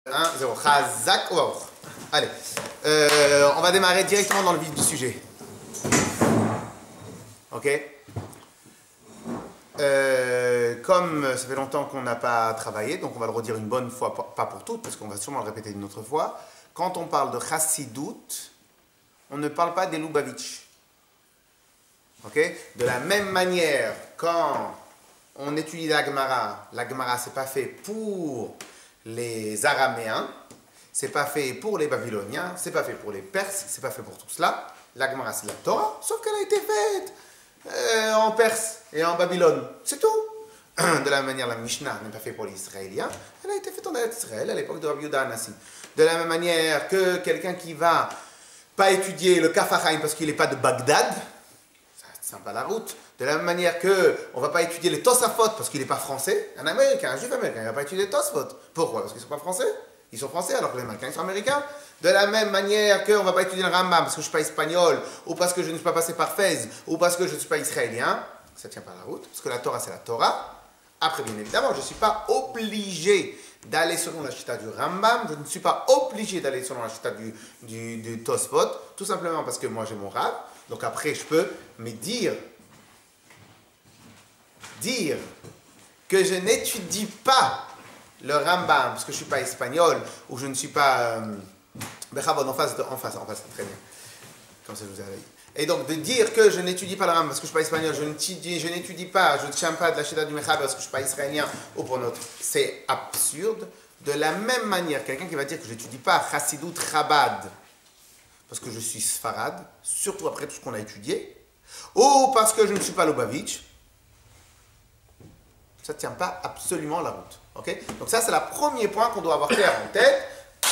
1-0. Chazak ou Baruch. Allez, on va démarrer directement dans le vif du sujet. Ok. Comme ça fait longtemps qu'on n'a pas travaillé, donc on va le redire une bonne fois, pas pour toutes, parce qu'on va sûrement le répéter une autre fois. Quand on parle de Chassidout, on ne parle pas des Lubavitch. Ok. De la même manière, quand on étudie la Gemara, c'est pas fait pour les Araméens, c'est pas fait pour les Babyloniens, c'est pas fait pour les Perses, c'est pas fait pour tout cela. La Gemara, c'est de la Torah, sauf qu'elle a été faite en Perse et en Babylone. C'est tout. De la même manière, la Mishnah n'est pas faite pour les Israéliens, elle a été faite en Israël à l'époque de Rabbi Yehuda Hanassi. De la même manière que quelqu'un qui va pas étudier le Kaf HaChaim parce qu'il n'est pas de Bagdad, ça tient pas la route. De la même manière que on va pas étudier les Tosafot parce qu'il n'est pas français. Un Américain, un Juif américain, il va pas étudier les Tosafot. Pourquoi? Parce qu'ils sont pas français. Ils sont français alors que les Américains ils sont américains. De la même manière qu'on ne va pas étudier le Rambam parce que je ne suis pas espagnol, ou parce que je ne suis pas passé par Fès, ou parce que je ne suis pas israélien, ça ne tient pas la route, parce que la Torah c'est la Torah. Après, bien évidemment, je ne suis pas obligé d'aller selon la chita du Rambam, je ne suis pas obligé d'aller selon la chita du Tosfot, tout simplement parce que moi j'ai mon Rav. Donc après, je peux me dire que je n'étudie pas le Rambam, parce que je ne suis pas espagnol, ou je ne suis pas... en face, très bien. Comme ça, je vous ai dit. Et donc, de dire que je n'étudie pas le Rambam parce que je ne suis pas espagnol, je n'étudie pas, je ne tiens pas de la Shida du Mechaber parce que je ne suis pas israélien, ou pour notre... C'est absurde. De la même manière, quelqu'un qui va dire que je n'étudie pas Chassidut Chabad parce que je suis Sfarad, surtout après tout ce qu'on a étudié, ou parce que je ne suis pas Lubavitch, ça ne tient pas absolument la route. Okay? Donc ça, c'est le premier point qu'on doit avoir clair en tête.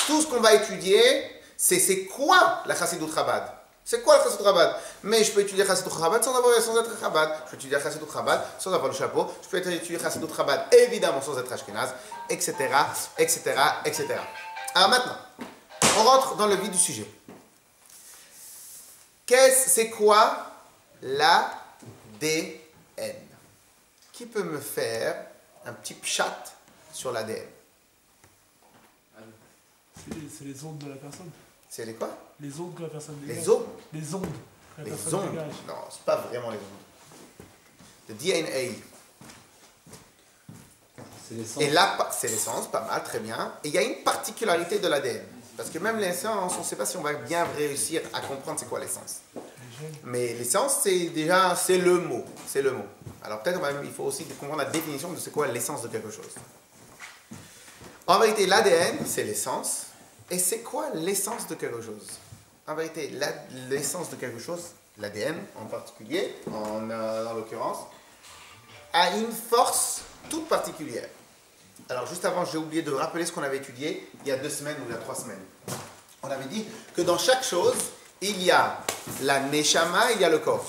Tout ce qu'on va étudier, c'est quoi la Chassidut Chabad? C'est quoi la Chassidut Chabad? Mais je peux étudier Chassidut Chabad sans être Chabad. Je peux étudier Chassidut Chabad sans avoir le chapeau. Je peux étudier Chassidut Chabad évidemment sans être Ashkenaz, etc., etc., etc. Alors maintenant, on rentre dans le vif du sujet. C'est quoi l'ADN? Qui peut me faire un petit pchat sur l'ADN? C'est les ondes de la personne. C'est les quoi? Les ondes que la personne dégage. Les os? Les ondes que la Les personne ondes? dégage. Non, c'est pas vraiment les ondes. Le DNA. C'est l'essence. Et là, c'est l'essence, pas mal, très bien. Et il y a une particularité de l'ADN. Parce que même l'essence, on ne sait pas si on va bien réussir à comprendre c'est quoi l'essence. Mais l'essence, c'est le mot. C'est le mot. Alors peut-être il faut aussi comprendre la définition de c'est quoi l'essence de quelque chose. En vérité, l'ADN, c'est l'essence. Et c'est quoi l'essence de quelque chose? En vérité, l'essence de quelque chose, l'ADN en particulier, en l'occurrence, a une force toute particulière. Alors juste avant, j'ai oublié de rappeler ce qu'on avait étudié il y a 2 semaines ou il y a 3 semaines. On avait dit que dans chaque chose, il y a la neshama et il y a le corps.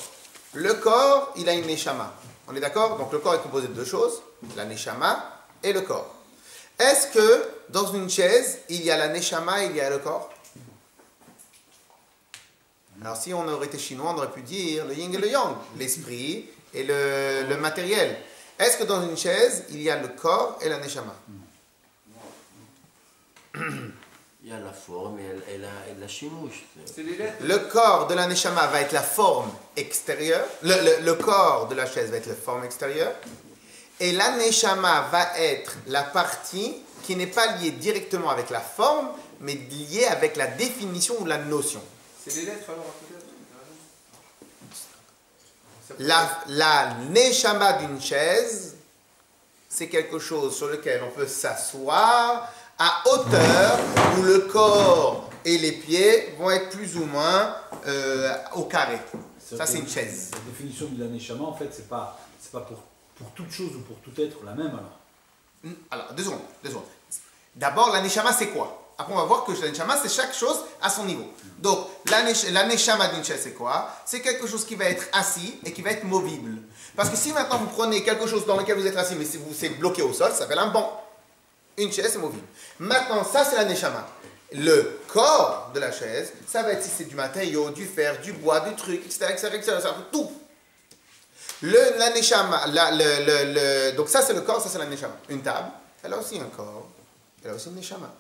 Le corps, il a une neshama. On est d'accord? Donc le corps est composé de 2 choses, la neshama et le corps. Est-ce que dans une chaise, il y a la neshama et il y a le corps? Alors si on aurait été chinois, on aurait pu dire le yin et le yang, l'esprit et le matériel. Est-ce que dans une chaise, il y a le corps et la neshama? Il y a la forme et la chimouche. Le corps de la neshama va être la forme extérieure. Le corps de la chaise va être la forme extérieure. Et la neshama va être la partie qui n'est pas liée directement avec la forme, mais liée avec la définition ou la notion. C'est des lettres alors? La neshama d'une chaise, c'est quelque chose sur lequel on peut s'asseoir à hauteur où le corps et les pieds vont être plus ou moins au carré. Ça, c'est une chaise. La définition de la neshama, en fait, c'est pas pour toute chose ou pour tout être la même, alors. Alors, 2 secondes. D'abord, la neshama, c'est quoi? Après, on va voir que la neshama, c'est chaque chose à son niveau. Donc, la neshama d'une chaise, c'est quoi? C'est quelque chose qui va être assis et qui va être movible. Parce que si maintenant vous prenez quelque chose dans lequel vous êtes assis, mais si c'est bloqué au sol, ça s'appelle un banc. Une chaise, c'est movible. Maintenant, ça, c'est la neshama. Le corps de la chaise, ça va être si c'est du matériau, du fer, du bois, du truc, etc., ça fait tout. La neshama, donc ça, c'est le corps, ça, c'est la neshama. Une table, elle a aussi un corps, elle a aussi une neshama.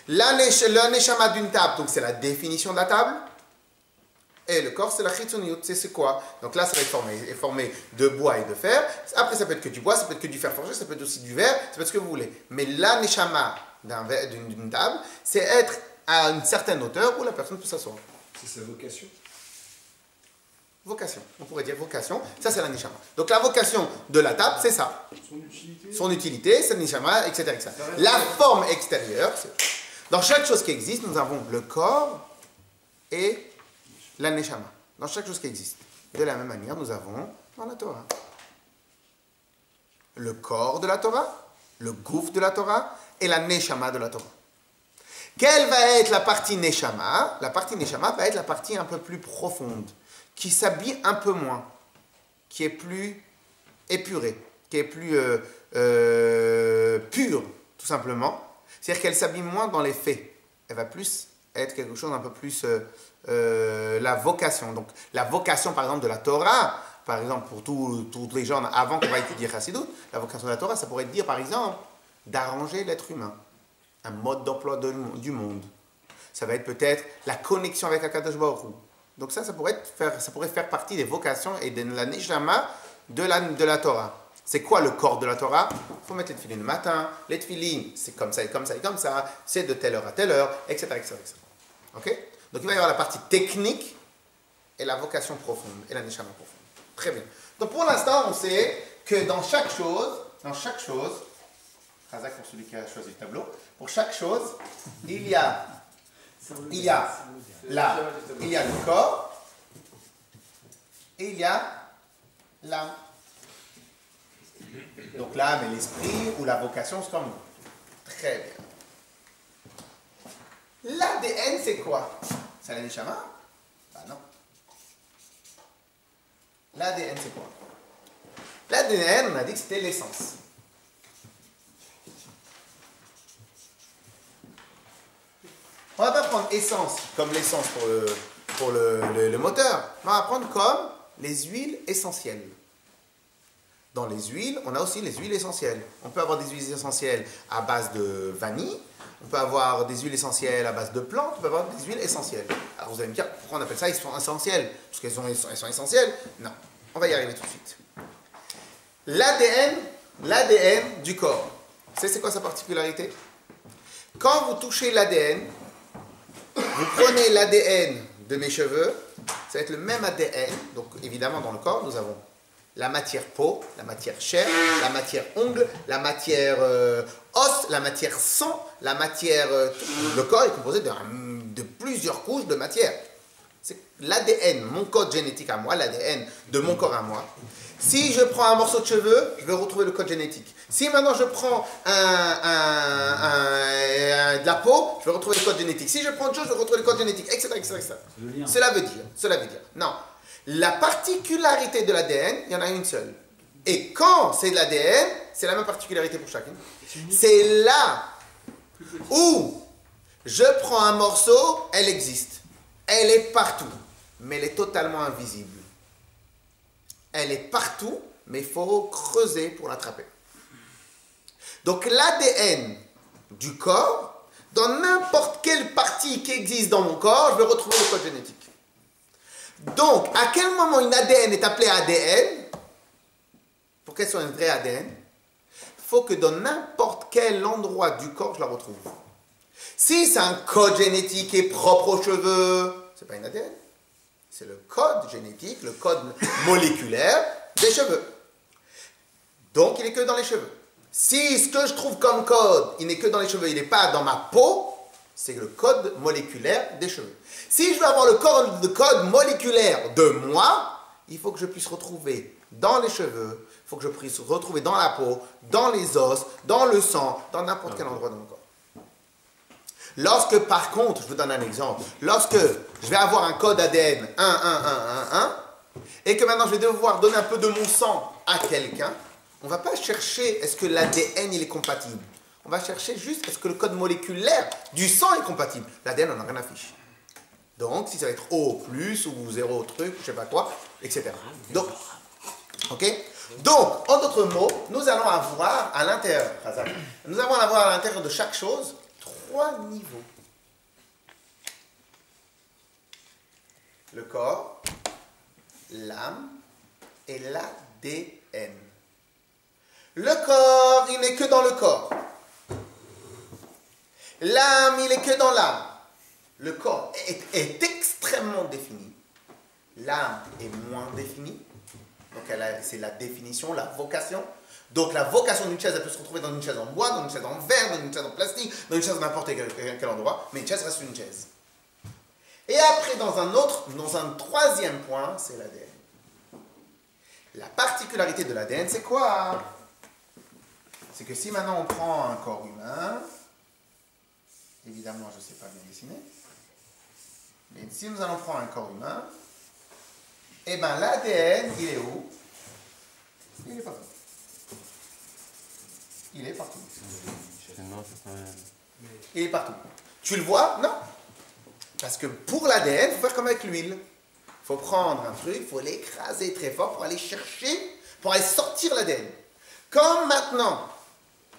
Le neshama d'une table, donc c'est la définition de la table. Et le corps, c'est la chitzoniyut, c'est quoi? Donc là, ça va être formé de bois et de fer. Après, ça peut être que du bois, ça peut être que du fer forgé, ça peut être aussi du verre, ça peut être ce que vous voulez. Mais la neshama d'une table, c'est être à une certaine hauteur où la personne peut s'asseoir. C'est sa vocation. Vocation, on pourrait dire vocation, ça c'est la neshama. Donc la vocation de la table, c'est ça. Son utilité. Son utilité, c'est le neshama, etc., etc. La forme extérieure, dans chaque chose qui existe, nous avons le corps et la neshama. Dans chaque chose qui existe. De la même manière, nous avons dans la Torah le corps de la Torah, le gouffre de la Torah et la neshama de la Torah. Quelle va être la partie neshama? La partie neshama va être la partie un peu plus profonde, qui s'habille un peu moins, qui est plus épurée, qui est plus pure, tout simplement. C'est-à-dire qu'elle s'habille moins dans les faits. Elle va plus être quelque chose d'un peu plus la vocation. Donc la vocation, par exemple, de la Torah, par exemple, pour tous les gens, avant qu'on va étudier Chassidut, la vocation de la Torah, ça pourrait dire, par exemple, d'arranger l'être humain, un mode d'emploi du monde. Ça va être peut-être la connexion avec Akadosh Baruch Hu. Donc ça pourrait faire partie des vocations et de la neshama de la Torah. C'est quoi le corps de la Torah? Il faut mettre les tefilines le matin, les tefilines, c'est comme ça et comme ça et comme ça, c'est de telle heure à telle heure, etc., etc., etc. Ok? Donc il va y avoir la partie technique et la vocation profonde, et la neshama profonde. Très bien. Donc pour l'instant, on sait que dans chaque chose, Razak pour celui qui a choisi le tableau, pour chaque chose, il y a le corps et il y a l'âme. Donc l'âme et l'esprit ou la vocation, c'est comme nous. Très bien. L'ADN, c'est quoi? C'est la neshama? Ben non. L'ADN, c'est quoi? L'ADN, on a dit que c'était l'essence. On ne va pas prendre essence comme l'essence pour le moteur. On va prendre comme les huiles essentielles. Dans les huiles, on a aussi les huiles essentielles. On peut avoir des huiles essentielles à base de vanille, on peut avoir des huiles essentielles à base de plantes, on peut avoir des huiles essentielles. Alors vous allez me dire, pourquoi on appelle ça, ils sont essentiels? Parce qu'elles sont essentielles? Non, on va y arriver tout de suite. L'ADN du corps. C'est quoi sa particularité? Quand vous touchez l'ADN, vous prenez l'ADN de mes cheveux, ça va être le même ADN. Donc évidemment dans le corps, nous avons la matière peau, la matière chair, la matière ongle, la matière os, la matière sang, la matière... le corps est composé de plusieurs couches de matière. C'est l'ADN, mon code génétique à moi, l'ADN de mon corps à moi. Si je prends un morceau de cheveux, je vais retrouver le code génétique. Si maintenant je prends de la peau, je vais retrouver le code génétique. Si je prends autre chose, je vais retrouver le code génétique, etc., etc., etc. Cela veut dire, non. La particularité de l'ADN, il y en a une seule. Et quand c'est de l'ADN, c'est la même particularité pour chacune. C'est là où je prends un morceau, elle existe. Elle est partout, mais elle est totalement invisible. Elle est partout, mais il faut creuser pour l'attraper. Donc l'ADN du corps, dans n'importe quelle partie qui existe dans mon corps, je vais retrouver le code génétique. Donc, à quel moment une ADN est appelée ADN? Pour qu'elle soit un vrai ADN, il faut que dans n'importe quel endroit du corps, je la retrouve. Si c'est un code génétique qui est propre aux cheveux, ce n'est pas une ADN. C'est le code génétique, le code moléculaire des cheveux. Donc, il n'est que dans les cheveux. Si ce que je trouve comme code, il n'est que dans les cheveux, il n'est pas dans ma peau, c'est le code moléculaire des cheveux. Si je veux avoir le code moléculaire de moi, il faut que je puisse retrouver dans les cheveux, il faut que je puisse retrouver dans la peau, dans les os, dans le sang, dans n'importe quel endroit de mon corps. Lorsque, par contre, je vous donne un exemple, lorsque je vais avoir un code ADN 1, et que maintenant je vais devoir donner un peu de mon sang à quelqu'un, on ne va pas chercher est-ce que l'ADN il est compatible. On va chercher juste est-ce que le code moléculaire du sang est compatible. L'ADN, on n'a rien affiché. Donc, si ça va être O plus ou 0 truc, je ne sais pas quoi, etc. Donc, en d'autres mots, nous allons avoir à l'intérieur de chaque chose 3 niveaux. Le corps, l'âme et l'ADN. Le corps, il n'est que dans le corps. L'âme, il n'est que dans l'âme. Le corps est extrêmement défini. L'âme est moins définie. Donc c'est la définition, la vocation. Donc la vocation d'une chaise, elle peut se retrouver dans une chaise en bois, dans une chaise en verre, dans une chaise en plastique, dans une chaise n'importe quel endroit. Mais une chaise reste une chaise. Et après, dans un troisième point, c'est l'ADN. La particularité de l'ADN, c'est quoi? C'est que si maintenant on prend un corps humain, évidemment je ne sais pas bien dessiner, mais si nous allons prendre un corps humain, eh bien l'ADN, il est où? Il est partout. Il est partout. Il est partout. Tu le vois? Non. Parce que pour l'ADN, il faut faire comme avec l'huile. Il faut prendre un truc, il faut l'écraser très fort pour aller chercher, pour aller sortir l'ADN. Comme maintenant,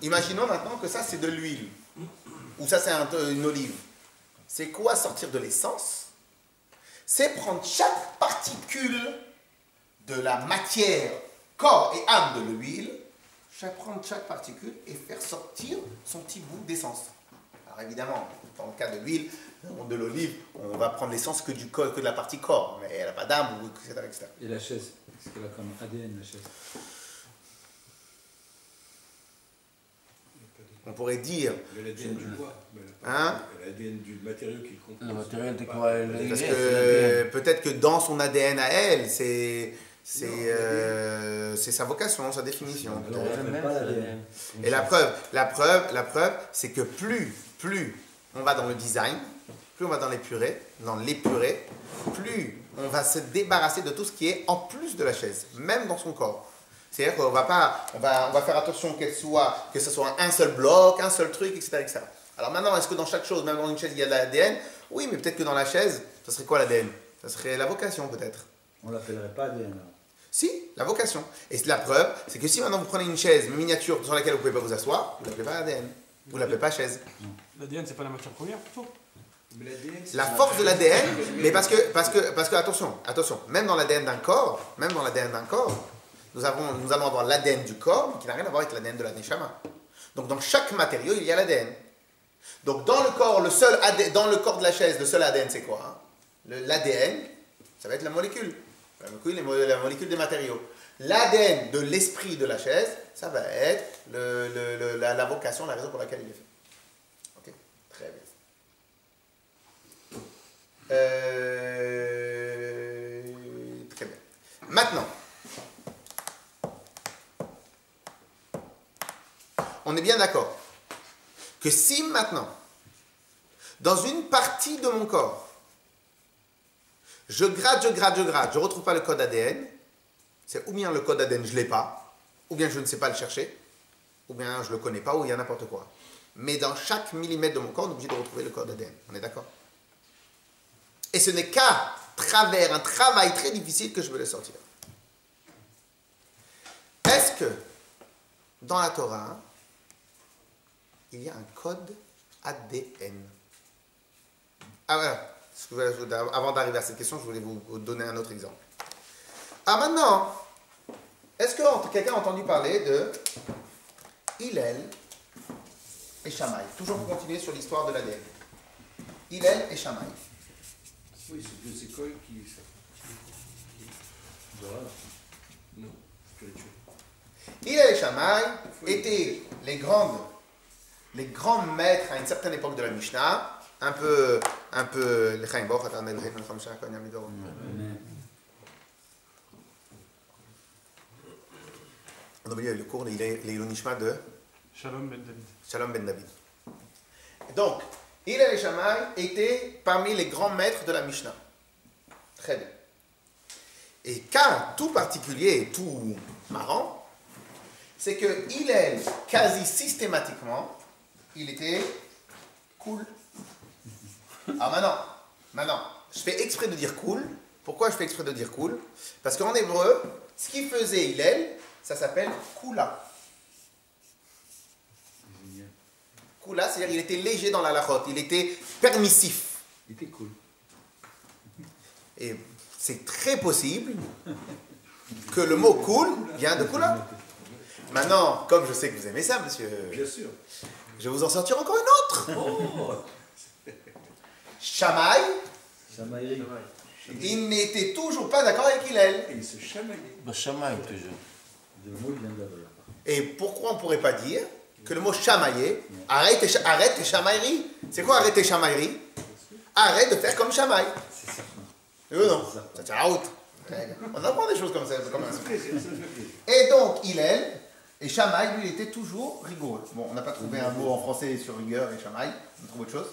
imaginons maintenant que ça c'est de l'huile, ou ça c'est une olive. C'est quoi sortir de l'essence? C'est prendre chaque particule de la matière, corps et âme de l'huile, prendre chaque particule et faire sortir son petit bout d'essence. Alors évidemment, dans le cas de l'huile, de l'olive, on va prendre l'essence que de la partie corps, mais elle n'a pas d'âme, etc., etc. Et la chaise, qu'est-ce qu'elle a comme ADN, la chaise? On pourrait dire... l'ADN du bois. Hein? L'ADN du matériau qui compose. Le matériel de quoi elle Parce est, que peut-être que dans son ADN à elle, c'est sa vocation, sa définition. Alors, on ne fait pas l'ADN. Et la preuve, c'est que plus on va dans le design, plus on va dans l'épuré, plus on va se débarrasser de tout ce qui est en plus de la chaise, même dans son corps. C'est-à-dire qu'on on va faire attention que ce soit un seul bloc, un seul truc, etc., etc. Alors maintenant, est-ce que dans chaque chose, même dans une chaise, il y a de l'ADN? Oui, mais peut-être que dans la chaise, ça serait quoi l'ADN? Ça serait la vocation, peut-être. On ne l'appellerait pas ADN. Alors. Si, la vocation. Et la preuve, c'est que si maintenant vous prenez une chaise miniature sur laquelle vous ne pouvez pas vous asseoir, vous ne l'appelez pas ADN. Vous ne l'appelez pas chaise. L'ADN, c'est pas la matière première, plutôt. Mais l'ADN, c'est La force de l'ADN, mais parce que attention, même dans l'ADN d'un corps, nous allons avoir l'ADN du corps, mais qui n'a rien à voir avec l'ADN de la neshama. Donc dans chaque matériau, il y a l'ADN. Donc dans le corps, dans le corps de la chaise, le seul ADN, c'est quoi, hein? L'ADN, ça va être la molécule. La molécule des matériaux. L'ADN de l'esprit de la chaise, ça va être la vocation, la raison pour laquelle il est fait. Ok? Très bien. Très bien. Maintenant, on est bien d'accord que si maintenant, dans une partie de mon corps, je gratte, je ne retrouve pas le code ADN, c'est ou bien le code ADN je ne l'ai pas, ou bien je ne sais pas le chercher, ou bien je ne le connais pas, ou il y a n'importe quoi. Mais dans chaque millimètre de mon corps, on est obligé de retrouver le code ADN. On est d'accord? Et ce n'est qu'à travers un travail très difficile que je veux le sortir. Est-ce que dans la Torah, il y a un code ADN? Ah voilà. Avant d'arriver à cette question, je voulais vous donner un autre exemple. Ah maintenant, est-ce que quelqu'un a entendu parler de Hillel et Shammai? Toujours pour continuer sur l'histoire de l'ADN. Hillel et Shammai. Oui, c'est deux écoles qui. Non, spirituel. Hillel et Shammai étaient les grands maîtres à une certaine époque de la Mishnah. Un peu, le on a oublié le cours, il est le Nishma de Shalom Ben David. Shalom Ben David. Donc, Hillel et Shammai étaient parmi les grands maîtres de la Mishnah. Très bien. Et cas tout particulier et tout marrant, c'est que Hillel, quasi systématiquement, il était cool. Ah maintenant, je fais exprès de dire cool. Pourquoi je fais exprès de dire cool? Parce qu'en hébreu, ce qu'il faisait Hillel, ça s'appelle kula. Kula, c'est-à-dire il était léger dans la halachot, il était permissif. Il était cool. Et c'est très possible que le mot cool vient de Kula. Maintenant, comme je sais que vous aimez ça, monsieur, Bien sûr. je vais vous en sortir encore une autre. Oh. Shammai, Chamaïri. il n'était toujours pas d'accord avec Hillel. Et il se chamaillait. Bachamaï toujours. Le mot il vient de là-bas. Et pourquoi on ne pourrait pas dire que le mot chamailler, arrête tes chamailleries. C'est quoi arrêter chamailleries? Arrête de faire comme Shammai. C'est ça. Oui ou non? Ça tient la route. On apprend des choses comme ça. Comme ça. Et donc, Hillel et Shammai, lui, il était toujours rigoureux. Bon, on n'a pas trouvé un mot en français sur rigueur et Shammai, on trouve autre chose.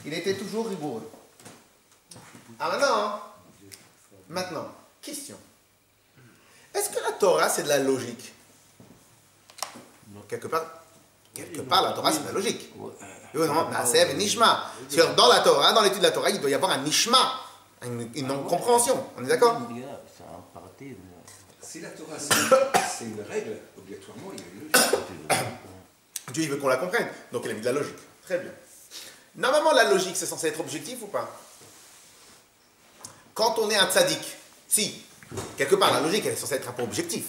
Il était toujours rigoureux. Ah, maintenant, question. Est-ce que la Torah, c'est de la logique? Quelque part, la Torah, c'est de la logique. Oui ou non? Naasev et Nishma. Dans la Torah, dans l'étude de la Torah, il doit y avoir un Nishma, une compréhension. On est d'accord? C'est un parti. Si la Torah, c'est une règle, obligatoirement, il y a une logique. Dieu, il veut qu'on la comprenne. Donc, il a mis de la logique. Très bien. Normalement, la logique, c'est censé être objectif ou pas? Quand on est un tzaddik, si, quelque part, la logique, elle est censée être un peu objectif.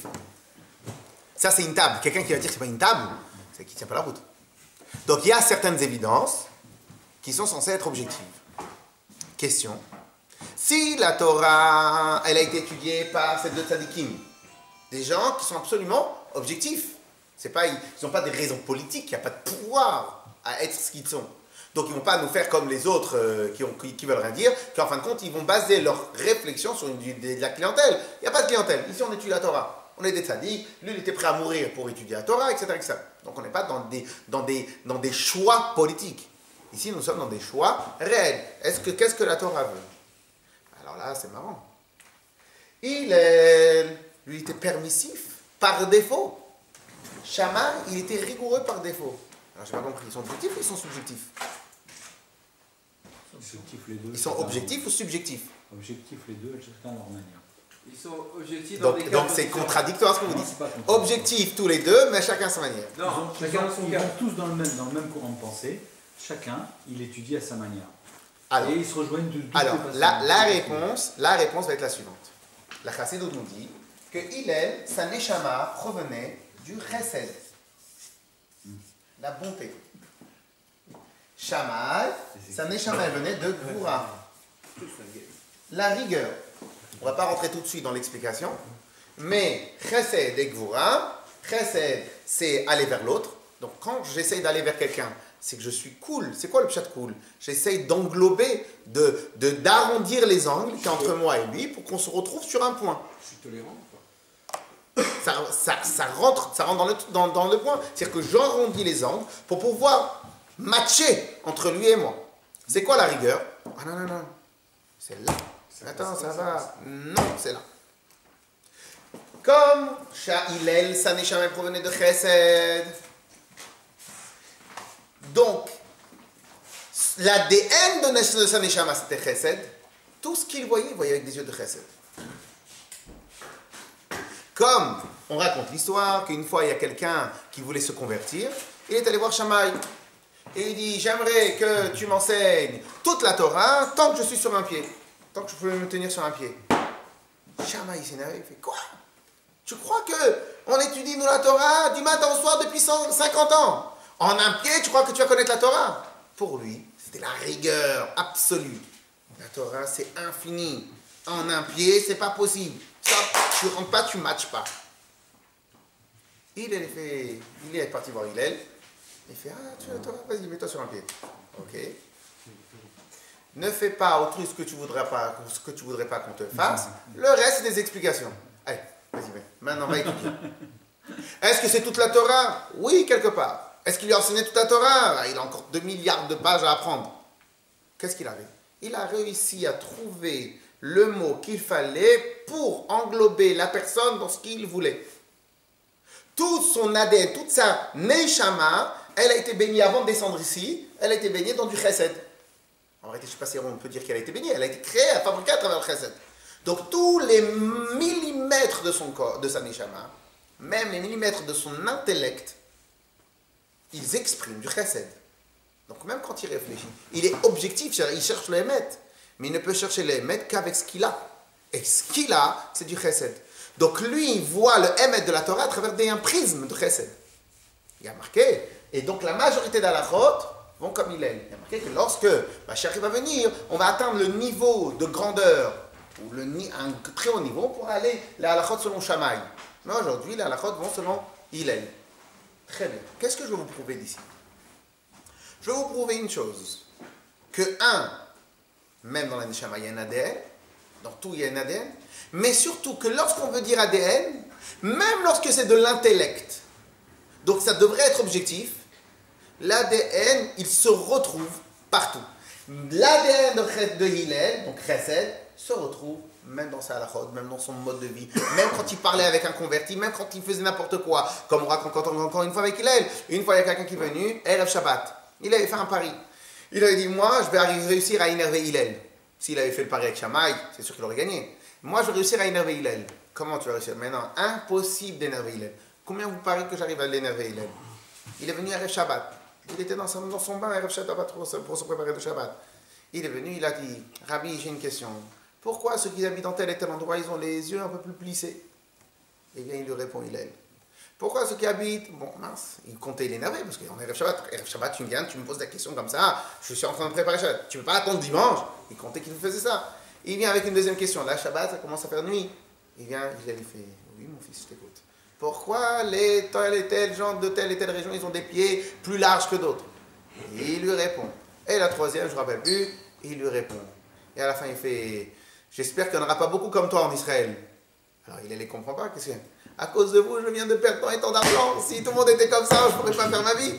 Ça, c'est une table. Quelqu'un qui va dire que c'est pas une table, c'est qu'il ne tient pas la route. Donc, il y a certaines évidences qui sont censées être objectives. Question. Si la Torah, elle a été étudiée par ces deux tzaddikim, des gens qui sont absolument objectifs. Ils n'ont pas des raisons politiques, il n'y a pas de pouvoir à être ce qu'ils sont. Donc ils ne vont pas nous faire comme les autres qui veulent rien dire, qu'en fin de compte, ils vont baser leur réflexion sur de la clientèle. Il n'y a pas de clientèle. Ici, on étudie la Torah. On est des tzaddik, lui, il était prêt à mourir pour étudier la Torah, etc. etc. Donc on n'est pas dans des choix politiques. Ici, nous sommes dans des choix réels. Qu'est-ce que la Torah veut? Alors là, c'est marrant. Lui, était permissif par défaut. Shammai, il était rigoureux par défaut. Alors, je n'ai pas compris. Ils sont objectifs ou ils sont subjectifs? Les deux, Ils sont objectifs ou subjectifs? Objectifs les deux, chacun à leur manière. Ils sont objectifs dans des cas. Donc c'est contradictoire ce que vous Non, dites. c'est pas contradictoire. Objectifs tous les deux, mais chacun à sa manière. Non, chacun dans son Ils cas. vont tous dans le même courant de pensée. Chacun, il étudie à sa manière. Alors, Et ils se rejoignent de toutes alors les façons. la réponse va être la suivante. La Chassidut nous dit que Hillel, sa neshama provenait du chesed, la bonté. Shammai, sa neshama venait de Gvura, la rigueur. On ne va pas rentrer tout de suite dans l'explication, mais chesed et Gvura, chesed c'est aller vers l'autre. Donc quand j'essaye d'aller vers quelqu'un, c'est que je suis cool. C'est quoi le pshat cool? J'essaye d'englober, d'arrondir les angles qui entre moi et lui pour qu'on se retrouve sur un point. Je suis tolérant ou pas? Ça rentre dans le point. C'est-à-dire que j'arrondis les angles pour pouvoir matcher entre lui et moi. C'est quoi la rigueur? Ah non. C'est là. Attends, ça va. Non, c'est là. Comme Hillel, sa neshama provenait de Chesed. Donc, l'ADN de sa neshama, c'était Chesed. Tout ce qu'il voyait, il voyait avec des yeux de Chesed. Comme on raconte l'histoire qu'une fois il y a quelqu'un qui voulait se convertir, il est allé voir Shammai. Et il dit, j'aimerais que tu m'enseignes toute la Torah tant que je suis sur un pied. Tant que je peux me tenir sur un pied. Shammai s'est énervé, il fait quoi? Tu crois qu'on étudie nous la Torah du matin au soir depuis 50 ans? En un pied, tu crois que tu vas connaître la Torah? Pour lui, c'était la rigueur absolue. La Torah, c'est infini. En un pied, c'est pas possible. Ça, tu rentres pas, tu matches pas. Il est parti voir Hillel. Il fait, ah, tu as la Torah, vas-y, mets-toi sur un pied. Ok. Ne fais pas autrui ce que tu voudrais pas qu'on te fasse. Le reste, c'est des explications. Allez, vas-y, maintenant, va étudier. Est-ce que c'est toute la Torah? Oui, quelque part. Est-ce qu'il lui a enseigné toute la Torah? Il a encore 2 milliards de pages à apprendre. Qu'est-ce qu'il avait? Il a réussi à trouver le mot qu'il fallait pour englober la personne dans ce qu'il voulait. Tout son ADN, toute sa neshama, elle a été baignée avant de descendre ici, elle a été baignée dans du chesed. En réalité, je ne sais pas si on peut dire qu'elle a été baignée, elle a été créée, fabriquée à travers le chesed. Donc tous les millimètres de son corps, de sa neshama, même les millimètres de son intellect, ils expriment du chesed. Donc même quand il réfléchit, il est objectif, il cherche le Hémet. Mais il ne peut chercher le Hémet qu'avec ce qu'il a. Et ce qu'il a, c'est du Chesed. Donc lui, il voit le Hémet de la Torah à travers un prisme de Chesed. Il y a marqué, et donc la majorité d'Halachot vont comme il est. Il y a marqué que lorsque Mashiach va venir, on va atteindre le niveau de grandeur, ou un très haut niveau, pour aller les Halachot selon Shammai. Mais aujourd'hui, les Halachot vont selon Hillel. Très bien. Qu'est-ce que je vais vous prouver d'ici? Je vais vous prouver une chose. Que même dans la Neshama, il y a un ADN. Dans tout, il y a un ADN. Mais surtout que lorsqu'on veut dire ADN, même lorsque c'est de l'intellect, donc ça devrait être objectif, l'ADN, il se retrouve partout. L'ADN de Hillel, donc Chesed, se retrouve même dans sa halachot, même dans son mode de vie, même quand il parlait avec un converti, même quand il faisait n'importe quoi, comme on raconte encore une fois avec Hillel. Une fois, il y a quelqu'un qui est venu, Erev Shabbat, il avait fait un pari. Il avait dit, moi, je vais réussir à énerver Hillel. S'il avait fait le pari avec Shammai, c'est sûr qu'il aurait gagné. Moi, je vais réussir à énerver Hillel. Comment tu vas réussir? Maintenant, impossible d'énerver Hillel. Combien vous pariez que j'arrive à l'énerver Hillel? Il est venu à Erev Shabbat. Il était dans son bain à Erev Shabbat pour se préparer de Shabbat. Il est venu, il a dit, Rabbi, j'ai une question. Pourquoi ceux qui habitent dans tel et tel endroit, ils ont les yeux un peu plus plissés? Eh bien, il lui répond Hillel. Pourquoi ceux qui habitent... Bon, mince, il comptait l'énerver, parce qu'on est Erev Shabbat. Erev Shabbat, tu me viens, tu me poses la question comme ça, je suis en train de préparer Shabbat. Tu ne peux pas attendre dimanche. Il comptait qu'il faisait ça. Il vient avec une deuxième question. Là, Shabbat, ça commence à faire nuit. Il vient, il lui fait, oui, mon fils, je t'écoute. Pourquoi les tel et tel gens de telle et telle région, ils ont des pieds plus larges que d'autres? Et il lui répond. Et la troisième, je ne me rappelle plus, il lui répond. Et à la fin, il fait, j'espère qu'il n'y en aura pas beaucoup comme toi en Israël. Alors, il ne les comprend pas. Qu'est-ce que à cause de vous, je viens de perdre tant et tant d'argent. Si tout le monde était comme ça, je ne pourrais pas faire ma vie.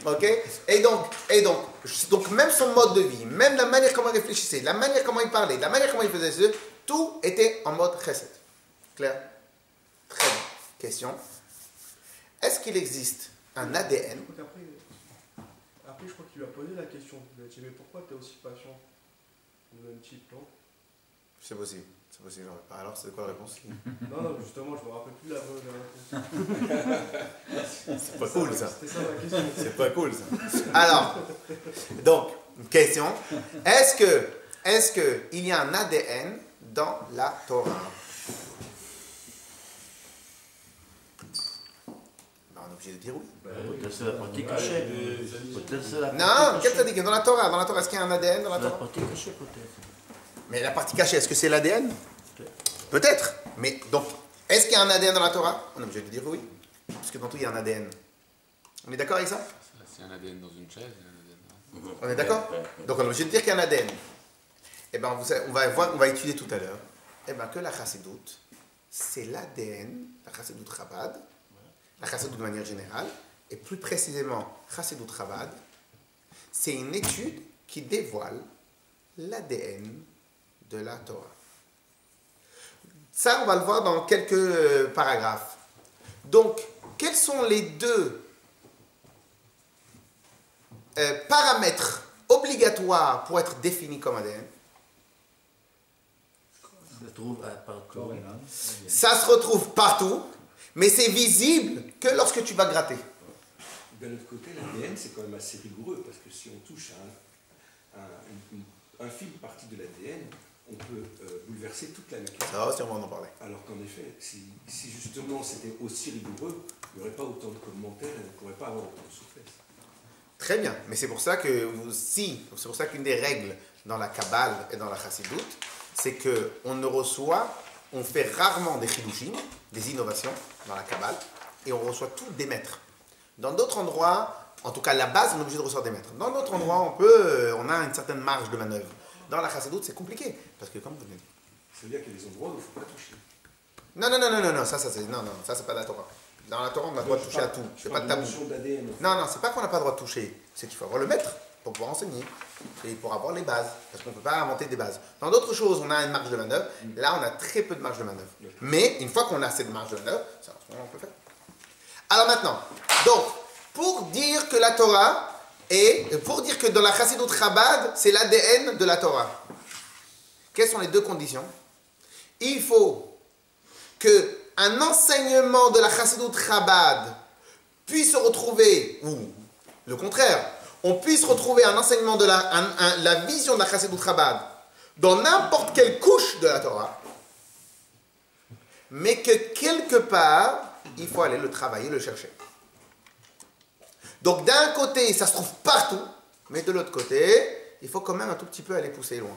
Ok? Et donc, même son mode de vie, même la manière comment il réfléchissait, la manière comment il parlait, la manière comment il faisait ça, tout était en mode chesed. Clair? Très bien. Question. Est-ce qu'il existe un ADN? Après, je crois qu'il lui a posé la question. Il lui a dit, mais pourquoi tu es aussi patient? Le même type, non? C'est possible. C'est possible. Alors, c'est quoi la réponse? Non, justement, je me rappelle plus la réponse. C'est pas cool, ça. C'était ça ma question. C'est pas cool, ça. Alors, donc, question. Est-ce que il y a un ADN dans la Torah? Ben, on est obligé de dire oui. Peut-être c'est la partie cachée. Peut-être c'est la Non, qu'est-ce que tu as dit? Dans la Torah, est-ce qu'il y a un ADN dans la La Torah? partie cachée, peut-être. Mais la partie cachée, est-ce que c'est l'ADN? Peut-être. Mais donc, est-ce qu'il y a un ADN dans la Torah? On est obligé de dire oui. Parce que dans tout, il y a un ADN. On est d'accord avec ça? C'est un ADN dans une chaise, un ADN. On est d'accord? Donc on est obligé de dire qu'il y a un ADN. Eh bien, on va étudier tout à l'heure. Eh bien, que la chassidoute, c'est l'ADN, la chassidoute Chabad, la chassidoute de manière générale, et plus précisément, chassidoute Chabad, c'est une étude qui dévoile l'ADN de la Torah. Ça, on va le voir dans quelques paragraphes. Donc, quels sont les deux paramètres obligatoires pour être définis comme ADN? Ça se trouve partout. Ça se retrouve partout, mais c'est visible que lorsque tu vas gratter. D'un autre côté, l'ADN, c'est quand même assez rigoureux, parce que si on touche à une infime partie de l'ADN, on peut bouleverser toute la nature. Ça va aussi, on va en parler. Alors qu'en effet, si justement c'était aussi rigoureux, il n'y aurait pas autant de commentaires et on ne pourrait pas avoir autant de souplesse. Très bien, mais c'est pour ça que c'est pour ça qu'une des règles dans la Kabbale et dans la Chassidoute, c'est on fait rarement des chidushim, des innovations dans la Kabbale, et on reçoit tout des maîtres. Dans d'autres endroits, en tout cas la base, on est obligé de recevoir des maîtres. Dans d'autres endroits, on a une certaine marge de manœuvre. Dans la Chassidoute, c'est compliqué, parce que comme vous venez. Ça veut dire qu'il y a des endroits où il ne faut pas toucher. Non, ça c'est pas de la Torah. Dans la Torah, on a le droit de toucher à tout. C'est pas de tabou. Non, c'est pas qu'on n'a pas le droit de toucher. C'est qu'il faut avoir le maître pour pouvoir enseigner. Et pour avoir les bases. Parce qu'on ne peut pas inventer des bases. Dans d'autres choses, on a une marge de manœuvre. Là, on a très peu de marge de manœuvre. Mais une fois qu'on a cette marge de manœuvre, ça, on peut faire. Alors maintenant, donc, pour dire que la Torah pour dire que dans la Chassidoute Chabad, c'est l'ADN de la Torah. Quelles sont les deux conditions? Il faut qu'un enseignement de la Chassidoute Chabad puisse se retrouver, ou le contraire, on puisse retrouver un enseignement de la vision de la Chassidut Chabad dans n'importe quelle couche de la Torah, mais que quelque part, il faut aller le travailler, le chercher. Donc d'un côté, ça se trouve partout, mais de l'autre côté, il faut quand même un tout petit peu aller pousser loin.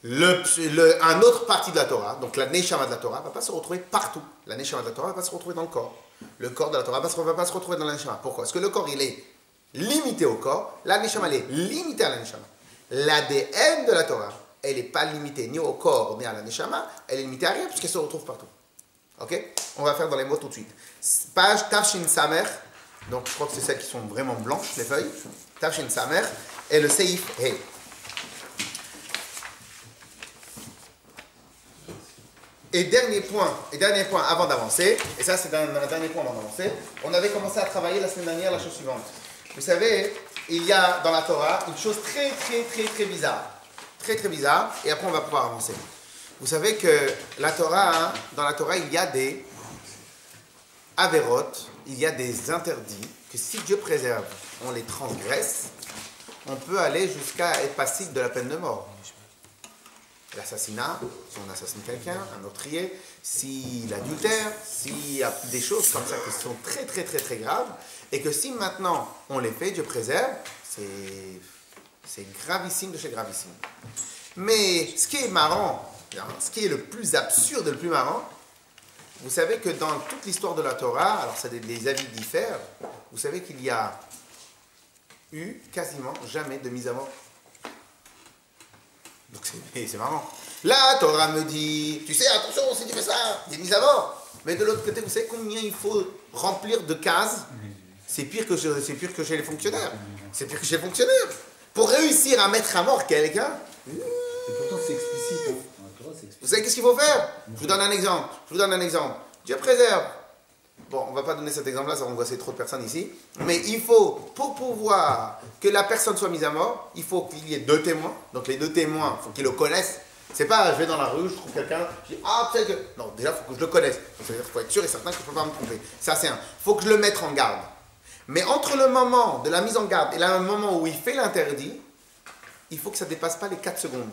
Un autre partie de la Torah, donc la Neshama de la Torah, ne va pas se retrouver partout. La Neshama de la Torah ne va pas se retrouver dans le corps. Le corps de la Torah ne va pas se retrouver dans la Neshama. Pourquoi? Parce que le corps, il est limité au corps, la Neshama, elle est limitée à la Neshama. L'ADN de la Torah, elle n'est pas limitée ni au corps, ni à la Neshama, elle est limitée à rien, puisqu'elle se retrouve partout. Ok? On va faire dans les mots tout de suite. Page Tafshin Samer, donc je crois que c'est celles qui sont vraiment blanches, les feuilles. Tafshin Samer, et le Seif Hey. Et dernier point avant d'avancer, et ça c'est un dernier point avant d'avancer, on avait commencé à travailler la semaine dernière la chose suivante. Vous savez, il y a dans la Torah une chose très bizarre. Très bizarre, et après on va pouvoir avancer. Vous savez que dans la Torah, il y a des avérotes, il y a des interdits, que si Dieu préserve, on les transgresse, on peut aller jusqu'à être passible de la peine de mort. L'assassinat, si on assassine quelqu'un, un meurtrier, si l'adultère, s'il y a des choses comme ça qui sont très graves, et que si maintenant on les fait, Dieu préserve, c'est gravissime de chez gravissime. Mais ce qui est marrant, ce qui est le plus absurde et le plus marrant, vous savez que dans toute l'histoire de la Torah, alors les avis diffèrent, vous savez qu'il y a eu quasiment jamais de mise à mort. Donc c'est marrant. La Torah me dit, tu sais, attention, si tu fais ça, il y a mise à mort. Mais de l'autre côté, vous savez combien il faut remplir de cases? C'est pire que chez les fonctionnaires. C'est pire que chez les fonctionnaires. Pour réussir à mettre à mort quelqu'un. Et pourtant c'est explicite. Hein. Dans la Torah, c'est explicite. Vous savez qu'est-ce qu'il faut faire? Je vous donne un exemple. Dieu préserve. Bon, on ne va pas donner cet exemple-là, ça va angoisser trop de personnes ici. Mais il faut, pour pouvoir que la personne soit mise à mort, il faut qu'il y ait 2 témoins. Donc les 2 témoins, il faut qu'ils le connaissent. C'est pas, je vais dans la rue, je trouve quelqu'un, je dis, ah, peut-être que... Non, déjà, il faut que je le connaisse. Il faut être sûr et certain que je ne peux pas me tromper. Ça, c'est un. Il faut que je le mette en garde. Mais entre le moment de la mise en garde et le moment où il fait l'interdit, il faut que ça ne dépasse pas les 4 secondes.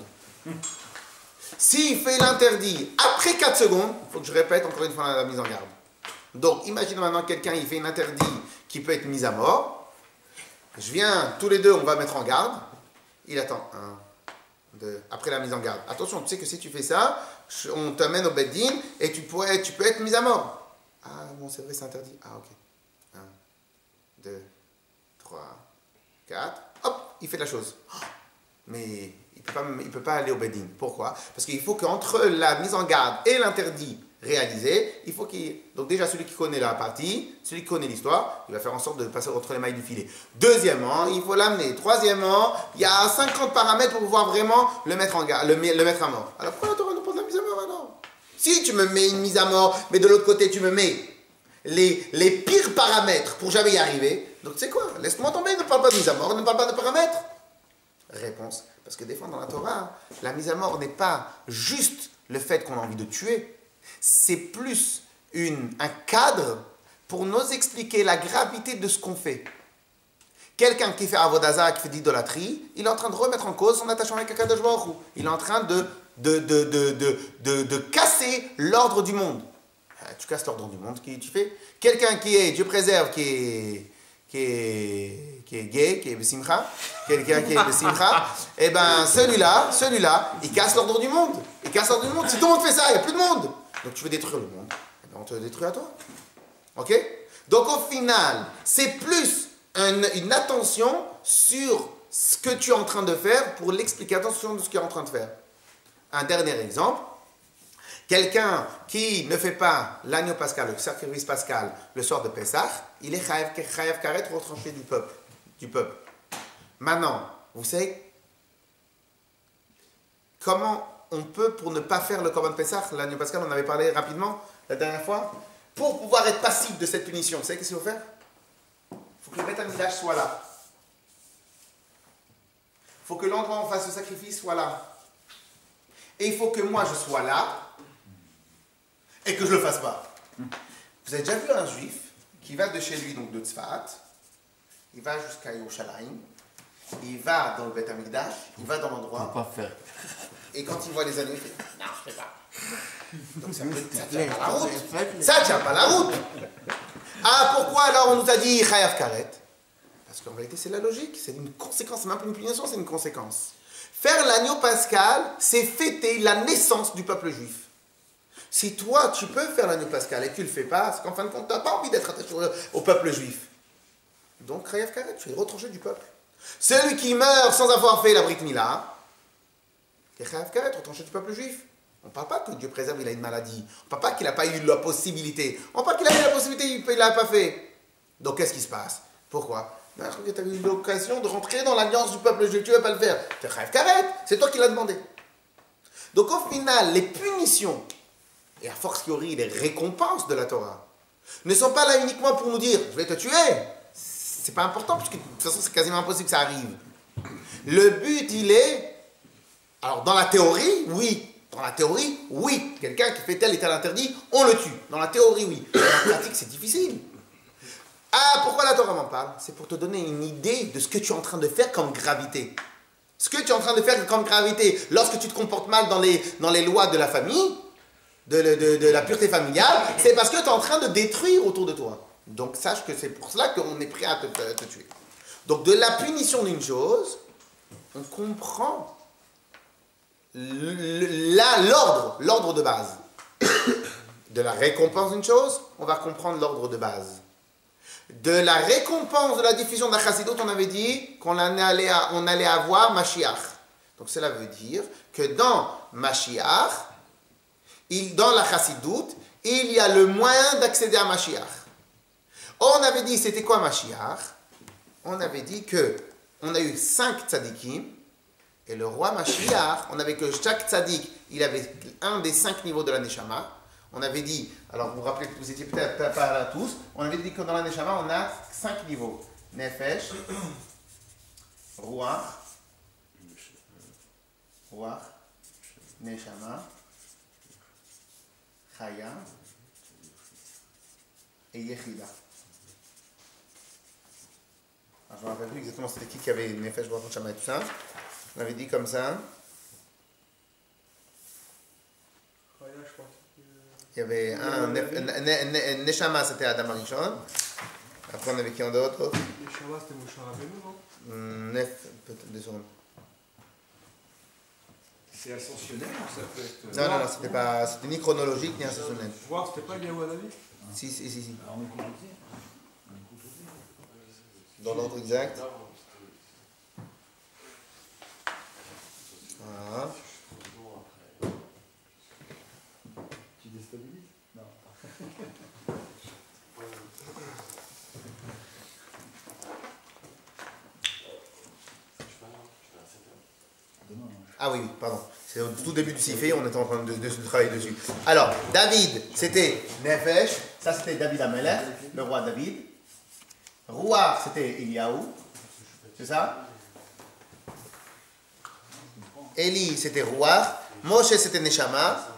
S'il fait l'interdit après 4 secondes, il faut que je répète encore une fois la mise en garde. Donc, imaginez maintenant quelqu'un, il fait un interdit qui peut être mis à mort. Je viens, tous les deux, on va mettre en garde. Il attend 1, 2, après la mise en garde. Attention, tu sais que si tu fais ça, on t'amène au Beddin et tu peux être mis à mort. Ah bon, c'est vrai, c'est interdit. Ah ok. 1, 2, 3, 4. Hop, il fait la chose. Mais il peut pas aller au Beddin. Pourquoi? Parce qu'il faut qu'entre la mise en garde et l'interdit réalisé, il faut donc déjà celui qui connaît la partie, celui qui connaît l'histoire, il va faire en sorte de passer entre les mailles du filet. Deuxièmement, il faut l'amener. Troisièmement, il y a 50 paramètres pour pouvoir vraiment le mettre en garde, le mettre à mort. Alors pourquoi tu n'auras pas de la mise à mort alors? Si tu me mets une mise à mort, mais de l'autre côté tu me mets les pires paramètres pour jamais y arriver, donc tu sais quoi? Laisse-moi tomber, ne parle pas de mise à mort, ne parle pas de paramètres. Réponse, parce que des fois dans la Torah, la mise à mort n'est pas juste le fait qu'on a envie de tuer, c'est plus un cadre pour nous expliquer la gravité de ce qu'on fait. Quelqu'un qui fait Avodazara, qui fait d'idolâtrie, il est en train de remettre en cause son attachement avec Akadosh Baruch Hu. Il est en train de casser l'ordre du monde. Tu casses l'ordre du monde, qui tu fais? Quelqu'un qui est, Dieu préserve, qui est gay, qui est besimcha, quelqu'un qui est besimcha, et ben celui-là, il casse l'ordre du monde. Il casse l'ordre du monde. Si tout le monde fait ça, il n'y a plus de monde. Donc tu veux détruire le monde, et ben on te détruit à toi. Ok? Donc au final, c'est plus une attention sur ce que tu es en train de faire pour l'explication de ce qu'il est en train de faire. Un dernier exemple. Quelqu'un qui ne fait pas l'agneau pascal, le sacrifice pascal, le soir de Pessah, il est chayav karet retranché du peuple. Maintenant, vous savez comment on peut, pour ne pas faire le korban Pessah, l'agneau pascal, on en avait parlé rapidement la dernière fois, pour pouvoir être passible de cette punition, vous savez qu'est-ce qu'il faut faire? Il faut que le Beth Amikdash soit là. Il faut que l'endroit où on fasse le sacrifice soit là. Et il faut que moi je sois là. Et que je ne le fasse pas. Vous avez déjà vu un juif qui va de chez lui, donc de Tzfat, il va jusqu'à Yerushalayim, il va dans le Beth Amikdash, il va dans On l'endroit, va pas faire. et quand il voit les anneaux, il fait non, je fais pas. Donc ça tient pas la route. Faites-le. Ça tient pas la route. Ah, pourquoi alors on nous a dit Chayav Karet? Parce qu'en réalité, c'est la logique, c'est une conséquence, c'est même pas une punition, c'est une conséquence. Faire l'agneau pascal, c'est fêter la naissance du peuple juif. Si toi, tu peux faire l'agneau pascal et que tu le fais pas, c'est qu'en fin de compte, tu n'as pas envie d'être attaché au peuple juif. Donc, Chayav Karet, tu es retranché du peuple. Celui qui meurt sans avoir fait la Brit Mila, c'est Chayav Karet, retranché du peuple juif. On ne parle pas que Dieu préserve, il a une maladie. On ne parle pas qu'il n'a pas eu la possibilité. On parle qu'il a eu la possibilité, il ne l'a pas fait. Donc, qu'est-ce qui se passe? Pourquoi? Ben, je crois que tu as eu l'occasion de rentrer dans l'alliance du peuple juif, tu ne veux pas le faire. C'est Chayav Karet, c'est toi qui l'as demandé. Donc, au final, les punitions, et a fortiori les récompenses de la Torah, ne sont pas là uniquement pour nous dire je vais te tuer. C'est pas important, puisque de toute façon c'est quasiment impossible que ça arrive. Le but, il est, alors dans la théorie, oui. Dans la théorie, oui. Quelqu'un qui fait tel et tel interdit, on le tue. Dans la théorie, oui. Dans la pratique, c'est difficile. Ah, pourquoi la Torah m'en parle? C'est pour te donner une idée de ce que tu es en train de faire comme gravité. Ce que tu es en train de faire comme gravité, lorsque tu te comportes mal dans les lois de la famille, de la pureté familiale, c'est parce que tu es en train de détruire autour de toi. Donc sache que c'est pour cela qu'on est prêt à te tuer. Donc de la punition d'une chose, on comprend l'ordre de base. De la récompense d'une chose, on va comprendre l'ordre de base. De la récompense de la diffusion de la chassidut, on avait dit qu'on allait avoir Mashiach. Donc cela veut dire que dans Mashiach, dans la chassidoute, il y a le moyen d'accéder à Mashiach. On avait dit, c'était quoi Mashiach? On avait dit que on a eu 5 tzadikim, et le roi Mashiach, on avait que chaque tzadik, il avait un des 5 niveaux de la Neshama. On avait dit, alors vous vous rappelez que vous étiez peut-être pas là tous, on avait dit que dans la Neshama, on a 5 niveaux. Nefesh, Ruach, Neshama, Chaya et Yechida. Alors, je ne me rappelle plus exactement c'était qui avait Nefesh, Ruach, Neshama et tout ça. On avait dit comme ça. Chaya, je crois. Il y avait un Neshama, c'était Adam Arishon. Après, on avait qui en d'autre? Les Shabbat, c'était Moshe Rabbeinu, non? Peut-être 2 secondes. C'est ascensionnel ou ça peut être. Non, c'était ni chronologique ni ascensionnel. Voir, c'était pas Yahou David? Si. Alors on est compliqué. Dans l'ordre exact. Voilà. Tu déstabilises? Non. Ah oui, pardon. C'est au tout début du Sifé, on était en train de travailler dessus. Alors, David, c'était Nefesh. Ça, c'était David Amelech, le roi David. Ruach, c'était Eliaou. C'est ça? Eli, c'était Ruach. Moshe, c'était Neshama.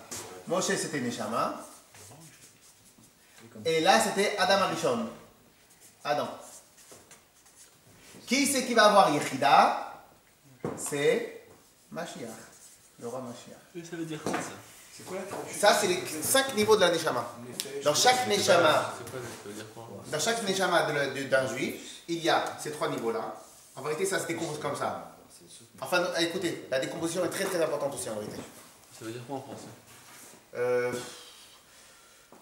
Et là, c'était Adam Arishon. Adam. Qui c'est qui va avoir Yechida? C'est Mashiach, le roi Mashiach. Mais ça veut dire quoi ça? C'est quoi la traduction? Ça, c'est les 5 niveaux de la Neshama. Dans chaque Neshama, C'est quoi ça veut dire quoi? dans chaque Neshama d'un juif, il y a ces 3 niveaux-là. En vérité, ça se décompose comme ça. Enfin, écoutez, la décomposition est très très importante aussi en vérité. Ça veut dire quoi en français?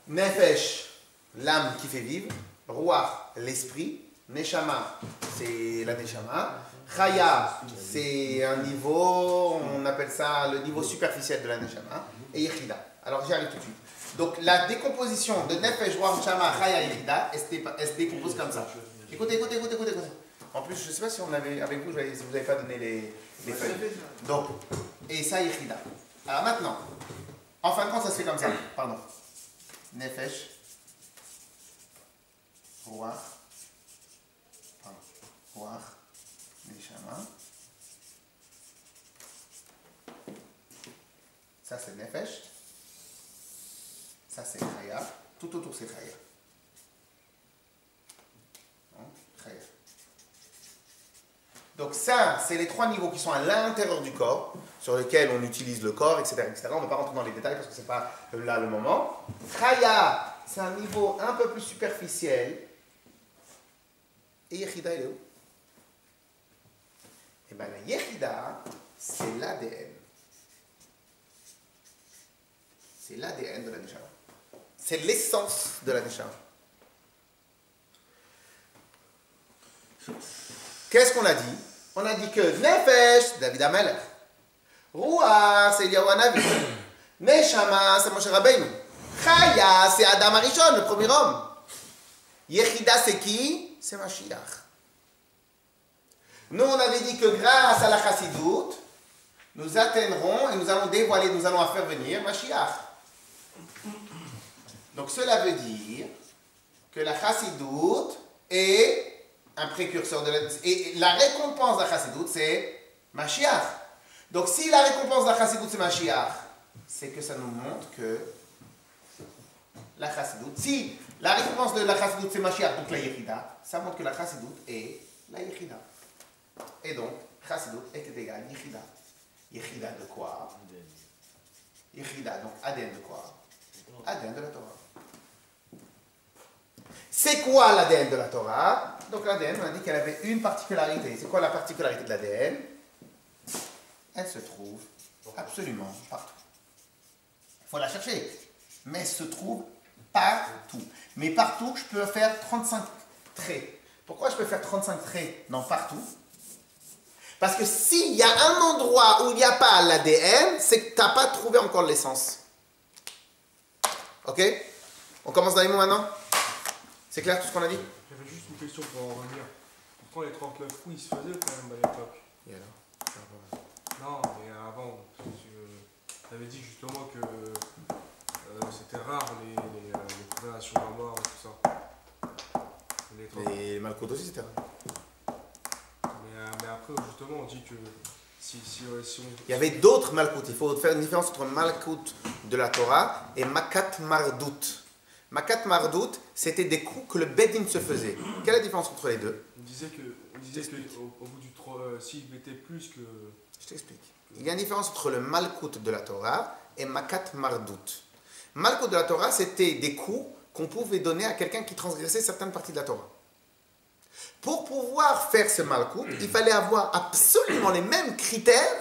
Nefesh, l'âme qui fait vivre. Ruach, l'esprit. Neshama, c'est la Neshama. Chaya, c'est un niveau, on appelle ça le niveau superficiel de la Neshama. Et Yechida. Alors j'y arrive tout de suite. Donc la décomposition de Nefesh, Ruach, Neshama, Chaya et Yechida, elle se décompose comme ça. Écoutez. En plus, je ne sais pas si on avait avec vous, si vous n'avez pas donné les feuilles. Donc, et ça, Yechida. Alors maintenant, en fin de compte, ça se fait comme ça. Pardon. Nefesh, Ruach, Neshama. Ça, c'est Nefesh. Ça, c'est Chaya. Tout autour, c'est Chaya. Chaya. Donc ça, c'est les 3 niveaux qui sont à l'intérieur du corps, sur lesquels on utilise le corps, etc. etc. On ne va pas rentrer dans les détails parce que ce n'est pas là le moment. Chaya, c'est un niveau un peu plus superficiel. Et Yechida, il est où? Eh bien, la Yechida, c'est l'ADN. C'est l'ADN de la Neshama. C'est l'essence de la Neshama. Qu'est-ce qu'on a dit? On a dit que Nefesh, c'est David HaMelech. Ruach, c'est Eliyahu Hanavi. Neshama, c'est Moshe Rabbeinu. Chaya, c'est Adam Arishon, le premier homme. Yechida, c'est qui? C'est Mashiach. Nous, on avait dit que grâce à la Chassidoute, nous atteindrons et nous allons dévoiler, nous allons faire venir Mashiach. Donc cela veut dire que la Chassidoute est un précurseur de la... Et la récompense de la Chassidoute, c'est Mashiach. Donc si la récompense de la Chassidoute, c'est Mashiach, c'est que ça nous montre que la Chassidoute, si la récompense de la Chassidoute, c'est Mashiach, donc la Yechida, ça montre que la Chassidoute est la Yechida. Et donc, Chassidoute est égal à Yechida. Yechida de quoi? Yechida, donc ADN de quoi? ADN de la Torah. C'est quoi l'ADN de la Torah? Donc l'ADN, on a dit qu'elle avait une particularité. C'est quoi la particularité de l'ADN? Elle se trouve absolument partout. Il faut la chercher. Mais elle se trouve partout. Mais partout, je peux faire 35 traits. Pourquoi je peux faire 35 traits dans partout? Parce que s'il y a un endroit où il n'y a pas l'ADN, c'est que tu n'as pas trouvé encore l'essence. Ok? On commence dans les mots maintenant? C'est clair tout ce qu'on a dit? J'avais juste une question pour en revenir. Pourtant, les 39 coups, ils se faisaient quand même à l'époque. Et alors? Non, mais avant, tu avais dit justement que c'était rare les condamnations à mort et tout ça. Les Malkout aussi, c'était rare. Mais après, justement, on dit que si on... Il y avait d'autres Malkout. Il faut faire une différence entre Malkout de la Torah et Makat Mardout. Makat Mardout, c'était des coups que le Bedin se faisait. Quelle est la différence entre les deux? On disait que au bout du 3, s'il mettait plus que... Je t'explique. Il y a une différence entre le Malkout de la Torah et Makat Mardout. Malkout de la Torah, c'était des coups qu'on pouvait donner à quelqu'un qui transgressait certaines parties de la Torah. Pour pouvoir faire ce Malkout, il fallait avoir absolument les mêmes critères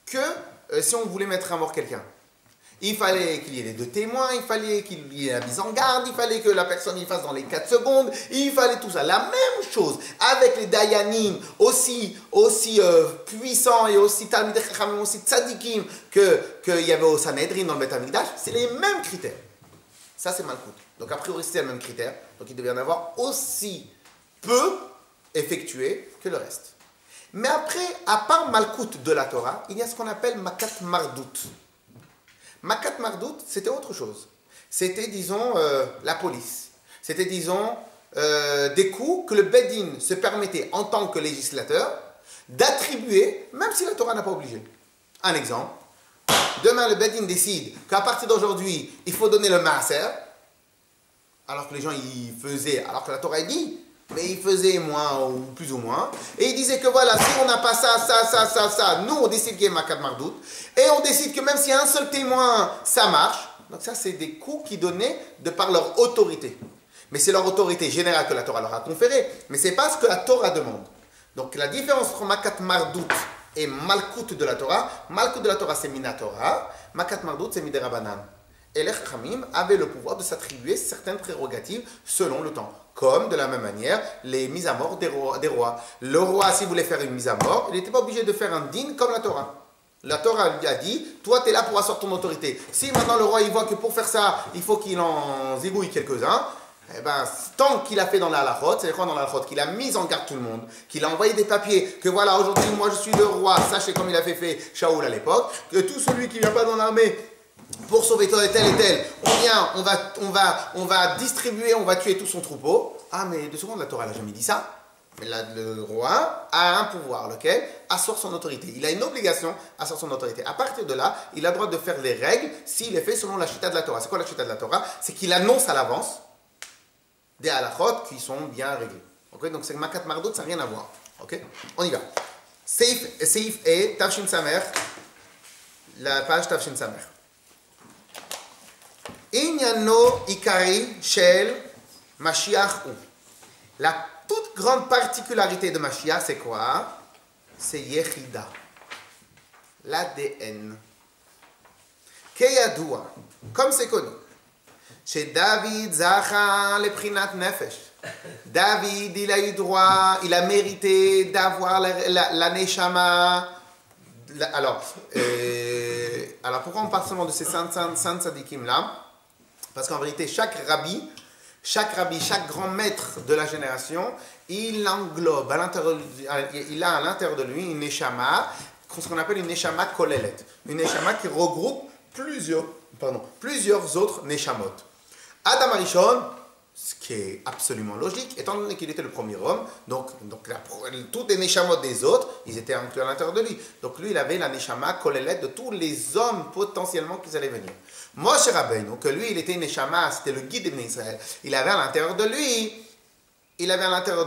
que si on voulait mettre à mort quelqu'un. Il fallait qu'il y ait les 2 témoins, il fallait qu'il y ait la mise en garde, il fallait que la personne y fasse dans les 4 secondes, il fallait tout ça. La même chose avec les Dayanim, aussi puissants et aussi Talmidei Chachamim, aussi tzadikim qu'il y avait au Sanhedrin dans le Beth Amikdash, c'est les mêmes critères. Ça, c'est Malkout. Donc, a priori, c'est les mêmes critères. Donc, il devait y en avoir aussi peu effectué que le reste. Mais après, à part Malkout de la Torah, il y a ce qu'on appelle Makat Mardout. Makat Mardout, c'était autre chose. C'était, disons, la police. C'était, disons, des coups que le Bedin se permettait, en tant que législateur, d'attribuer, même si la Torah n'a pas obligé. Un exemple. Demain, le Bedin décide qu'à partir d'aujourd'hui, il faut donner le maaser, alors que les gens y faisaient, alors que la Torah dit, mais ils faisaient moins ou plus ou moins. Et ils disaient que voilà, si on n'a pas ça, nous on décide qu'il y ait Makat Mardout. Et on décide que même s'il y a un seul témoin, ça marche. Donc ça, c'est des coups qu'ils donnaient de par leur autorité. Mais c'est leur autorité générale que la Torah leur a conférée. Mais ce n'est pas ce que la Torah demande. Donc la différence entre Makat Mardout et Malkout de la Torah, Malkout de la Torah c'est Minatora, Makat Mardout c'est Miderabanan. Et les Chachamim avaient le pouvoir de s'attribuer certaines prérogatives selon le temps. Comme, de la même manière, les mises à mort des rois. Le roi, s'il voulait faire une mise à mort, il n'était pas obligé de faire un din comme la Torah. La Torah lui a dit, toi, tu es là pour asseoir ton autorité. Si maintenant le roi, il voit que pour faire ça, il faut qu'il en zigouille quelques-uns, eh ben, tant qu'il a fait dans la halachot, c'est quoi dans la halachot? Qu'il a mis en garde tout le monde, qu'il a envoyé des papiers, que voilà, aujourd'hui, moi, je suis le roi, sachez comme il avait fait Shaoul à l'époque, que tout celui qui ne vient pas dans l'armée pour sauver tel et tel, on va distribuer, on va tuer tout son troupeau. Ah, mais 2 secondes, la Torah n'a jamais dit ça. Mais le roi a un pouvoir, lequel asseoir son autorité. Il a une obligation à asseoir son autorité. À partir de là, il a le droit de faire les règles s'il est fait selon la chita de la Torah. C'est quoi la chita de la Torah? C'est qu'il annonce à l'avance des halachot qui sont bien réglés. Okay? Donc c'est Makat Mardout, ça n'a rien à voir. Ok? On y va. Seif et Tafshin Samer, la page Tafshin Samer. Inyano Ikari Shel Mashiach ou. La toute grande particularité de Mashiach, c'est quoi? C'est Yechida, l'ADN. Keyadoua, comme c'est connu. Chez David Zacha le Prinat Nefesh. David, il a eu droit, il a mérité d'avoir la Neshama. Alors, pourquoi on parle seulement de ces saints tzadikim là? Parce qu'en vérité, chaque rabbi, chaque grand maître de la génération, il englobe, il a à l'intérieur de lui une Neshama, ce qu'on appelle une Neshama kolelet. Une Neshama qui regroupe plusieurs autres Neshamot. Adam Arishon, ce qui est absolument logique, étant donné qu'il était le premier homme, donc toutes les Neshamot des autres, ils étaient inclus à l'intérieur de lui. Donc lui, il avait la Neshama kolelet de tous les hommes potentiellement qui allaient venir. Moshe Rabbeinu, que lui, il était une Neshama, c'était le guide des Bnei Israël, il avait à l'intérieur de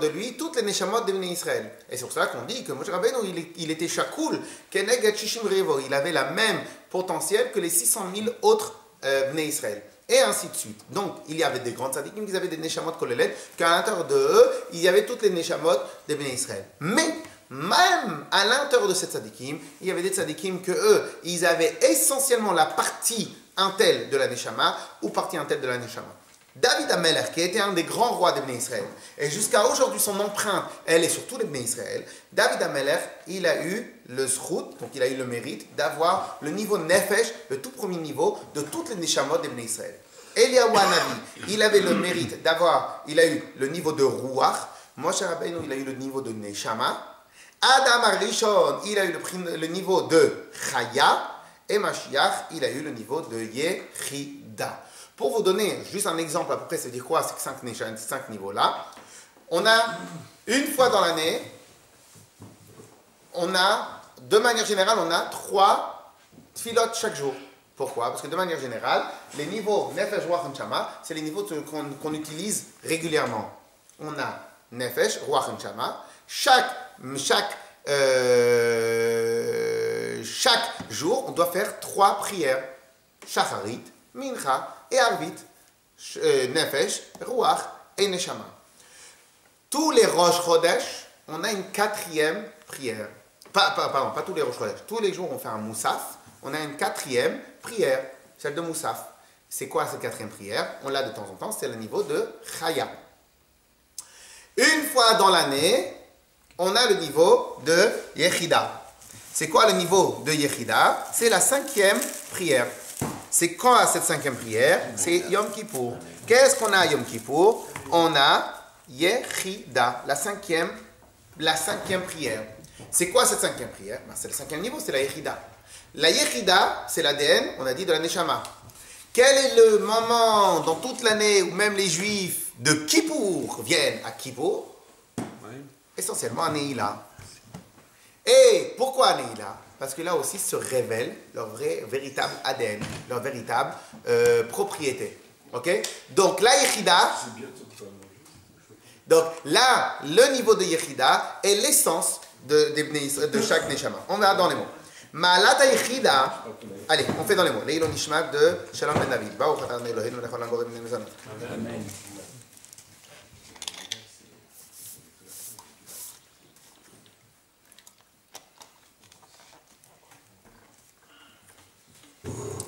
lui toutes les Neshamot des Bnei Israël. Et c'est pour cela qu'on dit que Moshe Rabbeinu, il était Shakoul, Keneged Shishim Revo, il avait la même potentiel que les 600 000 autres Bnei Israël. Et ainsi de suite. Donc, il y avait des grands tzadikim qui avaient des Neshamot Kolelet, qu'à l'intérieur de eux, il y avait toutes les Neshamot des Bnei Israël. Mais, même à l'intérieur de ces tzadikim, il y avait des tzadikim que eux, ils avaient essentiellement la partie intel de la Neshama ou partie intel de la Neshama. David Ameler, qui était un des grands rois des Bnei Israël, et jusqu'à aujourd'hui son empreinte, elle est sur tous les Bnei Israël, David Ameler, il a eu le zchut, donc il a eu le mérite d'avoir le niveau nefesh, le tout premier niveau de toutes les Neshamot des Bnei Israël. Eliyahu Hanavi, il avait le mérite il a eu le niveau de Ruach, Moshe Rabbeinu, il a eu le niveau de Neshama, Adam Arishon, il a eu le niveau de Chaya, et Mashiach, il a eu le niveau de Yechida. Pour vous donner juste un exemple, à peu près, c'est dire quoi, ces 5 niveaux-là. On a, une fois dans l'année, de manière générale, on a 3 tfilot chaque jour. Pourquoi? Parce que de manière générale, les niveaux Nefesh, Ruach, Neshama, c'est les niveaux qu'on utilise régulièrement. On a Nefesh, Ruach, Neshama. Chaque jour, on doit faire 3 prières. Shacharit, Mincha et Arvit, Nefesh, Ruach et Neshama. Tous les Rosh Chodesh, on a une 4e prière. Pas tous les Rosh Chodesh. Tous les jours, on fait un Moussaf. On a une 4e prière, celle de Moussaf. C'est quoi cette 4e prière? On l'a de temps en temps, c'est le niveau de Chaya. Une fois dans l'année, on a le niveau de Yechida. C'est quoi le niveau de Yechida? C'est la 5e prière. C'est quand à cette 5e prière? C'est Yom Kippour. Qu'est-ce qu'on a à Yom Kippour? On a Yechida, la 5e prière. C'est quoi cette 5e prière? C'est le 5e niveau, c'est la Yechida. La Yechida, c'est l'ADN, on a dit, de la Neshama. Quel est le moment dans toute l'année où même les Juifs de Kippour viennent à Kippour? Essentiellement à Neila. Et pourquoi à Neila? Parce que là aussi se révèle leur véritable ADN, leur véritable propriété. Ok? Donc la Yechida, donc là, le niveau de Yechida est l'essence de chaque Neshama. On va dans les mots. Ma'alat Yechida, allez, on fait dans les mots. Leilon Nishmat de Shalom Ben David. Baruch atah Adonai Eloheinu melech haolam borei minei mezonot. Amen.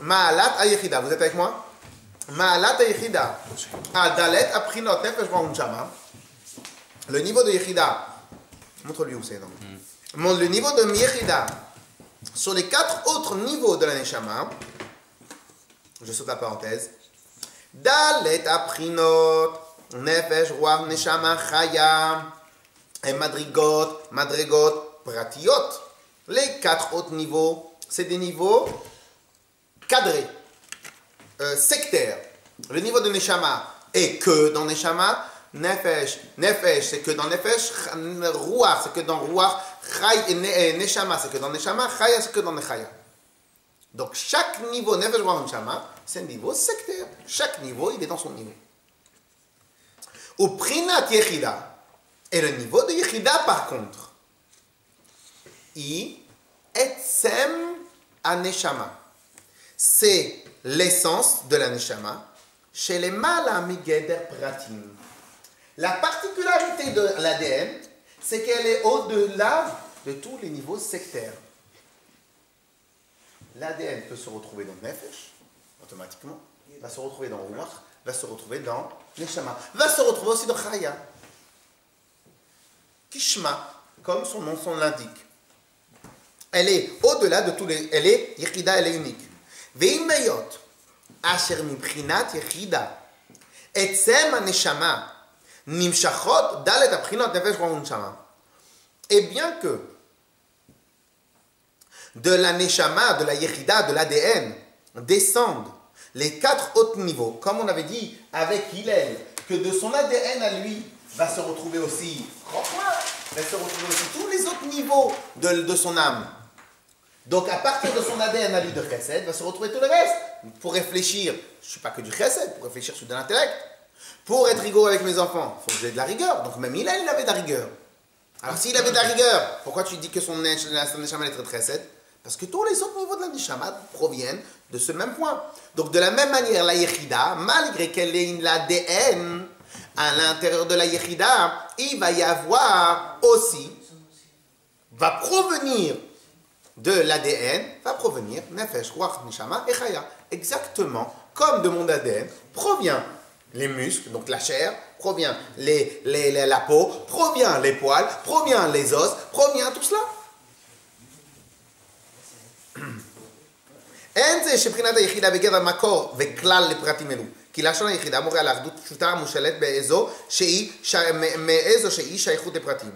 Ma'alat Yechida, vous êtes avec moi? Ma'alat Yechida, Dalet Aprinot Nefesh Ruach Neshama. Le niveau de Yechida, montre-lui où c'est. Le niveau de Yechida, sur les 4 autres niveaux de la Neshama, je saute la parenthèse. Dalet Aprinot Nefesh Ruach Neshama Chaya et Madrigot Pratiot. Les 4 autres niveaux, c'est des niveaux cadré, sectaire. Le niveau de Neshama est que dans Neshama, Nefesh c'est que dans Nefesh, Ruach c'est que dans Ruach, Neshama c'est que dans Neshama, Chaya c'est que dans Nechaya. Donc chaque niveau Nefesh, Ruach, Neshama, c'est un niveau sectaire. Chaque niveau, il est dans son niveau. Au Prinat Yechida, et le niveau de Yechida par contre, I Etzem Aneshama. C'est l'essence de la Neshama. Chez les Mala Migeder Pratim. La particularité de l'ADN, c'est qu'elle est au-delà de tous les niveaux sectaires. L'ADN peut se retrouver dans Nefesh, automatiquement, va se retrouver dans Ruach, va se retrouver dans Neshama, va se retrouver aussi dans Chaya. Kishma, comme son nom l'indique. Elle est au-delà de tous les... Elle est Yechida, elle est unique. Ve'imeyot, asher mibchinat Yechida, etzem ha-neshama, nimshachot dalet ha-bchinot nefesh ruach neshama. Et bien que de la neshama, de la Yechida, de l'ADN, descendent les 4 autres niveaux, comme on avait dit avec Hillel, que de son ADN à lui va se retrouver aussi, va se retrouver aussi tous les autres niveaux de son âme. Donc à partir de son ADN à lui de Chesed, va se retrouver tout le reste. Pour réfléchir, je ne suis pas que du Chesed, pour réfléchir sur de l'intellect. Pour être rigoureux avec mes enfants, il faut que j'ai de la rigueur. Donc même Hillel, il avait de la rigueur. Alors s'il avait de la rigueur, pourquoi tu dis que son Neshama est très Chesed? Parce que tous les autres niveaux de la Neshama proviennent de ce même point. Donc de la même manière, la Yechida, malgré qu'elle ait l'ADN, à l'intérieur de la Yechida, il va y avoir aussi, va provenir de l'ADN, va provenir Nefesh, Ruach, Neshama et Chaya. Exactement comme de mon ADN provient les muscles, donc la chair, provient la peau, provient les poils, provient les os, provient tout cela. אין זה שבחינת היחידה בגדר מקור וכלל לפרטים אלו. כי לשון היחידה מורה על האחדות פשוטה המושלת מאיזו שהיא שייכות לפרטים.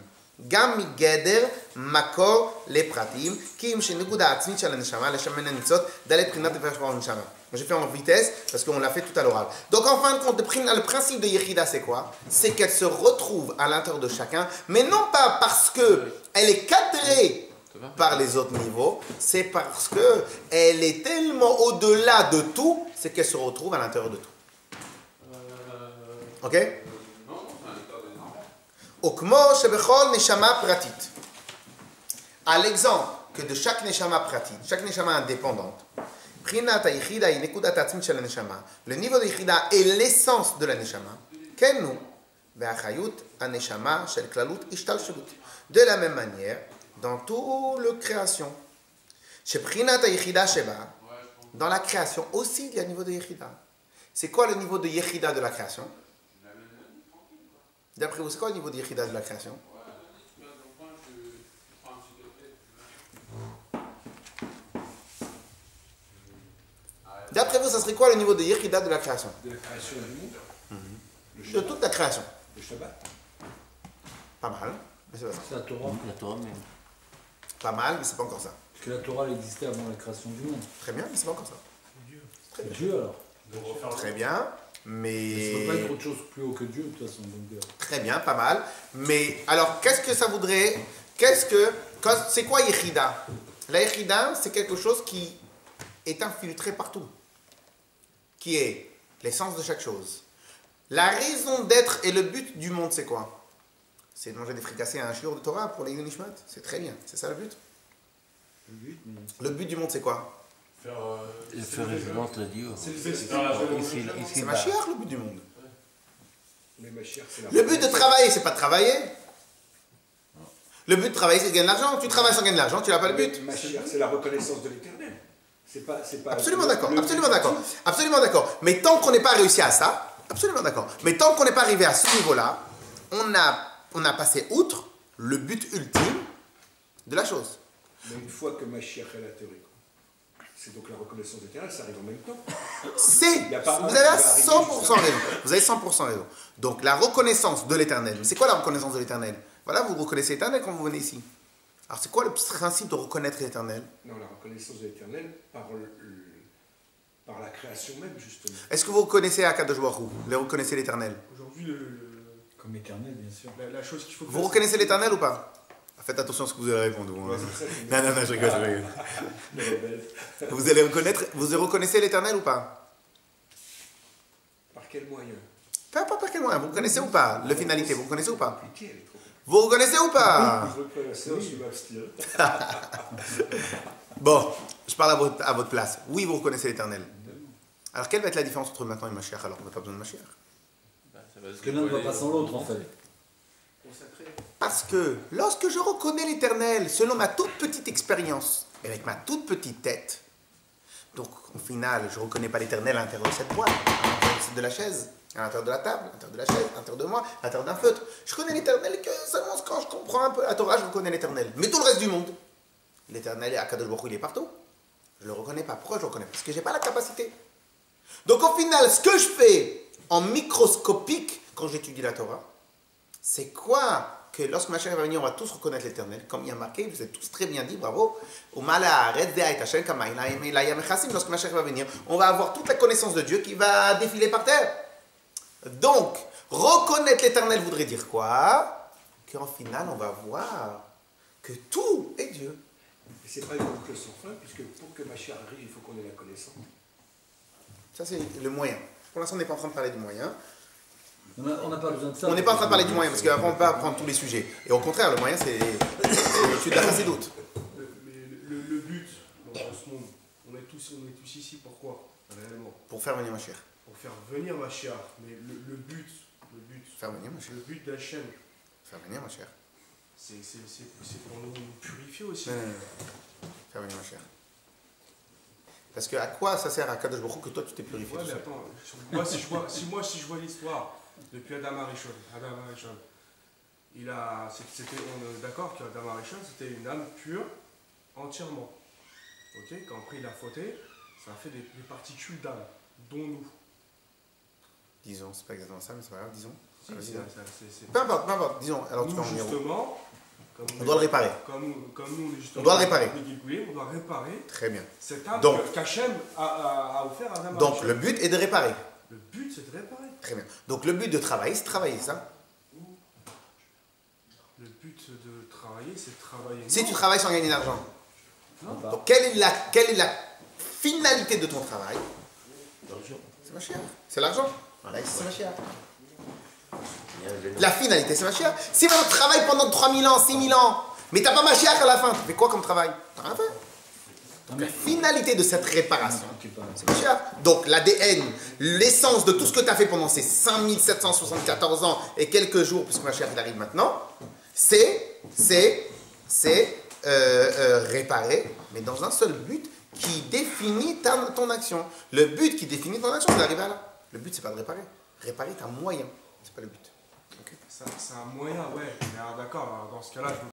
גם מגדר מקור לפרטים, כי אם שנקודה העצמית של הנשמה לשמן הניצות דלת בחינת נפש רוח נשמה. Je fais en vitesse parce qu'on l'a fait tout à l'oral. Donc en fin de compte, le principe de Yechida c'est quoi? C'est qu'elle se retrouve à l'intérieur de chacun, mais non pas parce qu'elle est cadrée par les autres niveaux, c'est parce qu'elle est tellement au-delà de tout, c'est qu'elle se retrouve à l'intérieur de tout. Ok? Okmo shebechol neshama pratit. À l'exemple que de chaque neshama pratit, chaque neshama indépendante, prinat hayichida hi nekudat atzmit shel neshama. Le niveau de yichida est l'essence de la neshama. Kenu ve'achayut haneshama shel klalut ishtalshelut. De la même manière, dans toute la création, chez prinat hayichida sheba, dans la création aussi il y a un niveau de yichida. C'est quoi le niveau de yichida de la création? D'après vous, c'est quoi le niveau de Yechida de la création? D'après vous, ça serait quoi le niveau de Yechida de la création? De la création du monde. De toute la création. Le Shabbat. Pas mal, mais c'est pas ça. C'est la Torah. La Torah même. Pas mal, mais c'est pas encore ça. Parce que la Torah elle existait avant la création du monde. Très bien, mais c'est pas encore ça. C'est Dieu alors. Très bien, mais... Ça ne peut pas être autre chose plus haut que Dieu de toute façon. Donc, Très bien, pas mal. Mais alors, qu'est-ce que ça voudrait... C'est quoi Yechida? La Yechida, c'est quelque chose qui est infiltré partout. Qui est l'essence de chaque chose. La raison d'être et le but du monde, c'est quoi? C'est de manger des fricassés à un shiur de Torah pour les Nishmat. C'est très bien, c'est ça le but. Le but du monde, c'est quoi? Faire référence à Dieu. C'est Mashiach le but du monde. Mais Mashiach, c'est la Le but de travailler, c'est pas de travailler. Le but de travailler, c'est de gagner de l'argent. Tu travailles sans gagner de l'argent, tu n'as pas le but. Mashiach, c'est la reconnaissance de l'éternel. C'est pas Absolument d'accord, absolument d'accord. Absolument d'accord. Mais tant qu'on n'est pas réussi à ça, absolument d'accord. Mais tant qu'on n'est pas arrivé à ce niveau-là, on a passé outre le but ultime de la chose. Mais une fois que Mashiach est la théorie, c'est donc la reconnaissance de l'éternel, ça arrive en même temps. Vous avez 100% raison. Vous avez 100% raison. Donc la reconnaissance de l'éternel. Mais c'est quoi la reconnaissance de l'éternel? Voilà, vous reconnaissez l'éternel quand vous venez ici. Alors c'est quoi le principe de reconnaître l'éternel? Non, la reconnaissance de l'éternel par la création même, justement. Est-ce que vous reconnaissez Akadosh Baruch Hu? Vous reconnaissez l'éternel? Aujourd'hui, comme éternel, bien sûr. la chose qu'il faut Vous reconnaissez l'éternel ou pas? Faites attention à ce que vous allez répondre. Ouais, c'est ça, Non, je rigole. Vous reconnaissez l'éternel ou pas? Par quel moyen? Peu importe par quel moyen. Vous reconnaissez ou pas? Le finalité, vous reconnaissez ou pas? Compliqué, elle est trop compliquée. Vous reconnaissez ou pas? Je reconnais ça, je suis mal style. Bon, je parle à votre place. Oui, vous reconnaissez l'Éternel. Alors, quelle va être la différence entre maintenant et Mashiach alors qu'on n'a pas besoin de Mashiach? Bah, ça va se Parce que l'un ne va pas sans l'autre, en fait. Consacré. Parce que lorsque je reconnais l'Éternel, selon ma toute petite expérience, et avec ma toute petite tête, donc au final, je ne reconnais pas l'Éternel à l'intérieur de cette boîte, à l'intérieur de la chaise, à l'intérieur de la table, à l'intérieur de la chaise, à l'intérieur de moi, à l'intérieur d'un feutre. Je connais l'Éternel que seulement quand je comprends un peu la Torah, je reconnais l'Éternel. Mais tout le reste du monde, l'Éternel, Akadosh Baruch Hu, il est partout. Je ne le reconnais pas. Pourquoi je le reconnais? Parce que je n'ai pas la capacité. Donc au final, ce que je fais en microscopique quand j'étudie la Torah, c'est quoi? Que lorsque Mashiach va venir, on va tous reconnaître l'Éternel. Comme il y a marqué, vous êtes tous très bien dit, bravo. Lorsque Mashiach va venir, on va avoir toute la connaissance de Dieu qui va défiler par terre. Donc, reconnaître l'Éternel voudrait dire quoi? Qu'en final, on va voir que tout est Dieu. Et c'est pas une boucle sans fin, puisque pour que Mashiach arrive, il faut qu'on ait la connaissance. Ça, c'est le moyen. Pour l'instant, on n'est pas en train de parler du moyen. On n'a pas besoin de ça. On n'est pas en train de parler du moyen, parce qu'après, on ne peut pas prendre tous les sujets. Et au contraire, le moyen, c'est l'étude de la chassidoute. Le but dans ce monde, on est tous ici pourquoi réellement? Pour faire venir Mashiach. Pour faire venir Mashiach. Mais le but Faire venir Mashiach. le but d'Hachem, Faire venir Mashiach. c'est pour nous purifier aussi. Faire venir Mashiach. Parce que à quoi ça sert à Kadosh Baruch Hu que toi tu t'es purifié Ouais, tout mais seul? attends, si je vois l'histoire depuis Adam Arishon, on est d'accord qu'Adam Arishon c'était une âme pure entièrement. Ok, quand après il a fauté, ça a fait des particules d'âme, dont nous. Disons, c'est pas exactement ça, mais c'est pas grave, disons. Si, Vas-y, c'est- disons. c'est- Peu importe, disons. Alors tu nous, peux en venir où? justement, comme On doit le réparer. Comme nous, justement, On doit le réparer. on doit réparer Très bien. cette âme Donc- qu'Hachem a offert à Adam Donc Arishon. le but est de réparer. Le but, c'est de réparer. Très bien. Donc le but de travailler, c'est travailler, ça. Le but de travailler, c'est de travailler. Si Non. tu travailles sans gagner d'argent. Non. Donc quelle est la finalité de ton travail? L'argent. C'est Mashiach. C'est l'argent. Voilà. Là, c'est Mashiach. Il y a un vélo. La finalité, c'est Mashiach. Si on travaille pendant 3000 ans, 6000 ans, mais t'as pas Mashiach à la fin, tu fais quoi comme travail? T'as rien fait. Donc la finalité de cette réparation, c'est Mashiach. Donc l'ADN, l'essence de tout ce que tu as fait pendant ces 5774 ans et quelques jours, puisque Mashiach il arrive maintenant, c'est réparer, mais dans un seul but qui définit ton action. Le but qui définit ton action, c'est d'arriver à là. Le but, c'est pas de réparer. Réparer est un moyen, c'est pas le but. Ok. C'est un moyen, ouais. Mais alors, d'accord, alors, dans ce cas-là, je me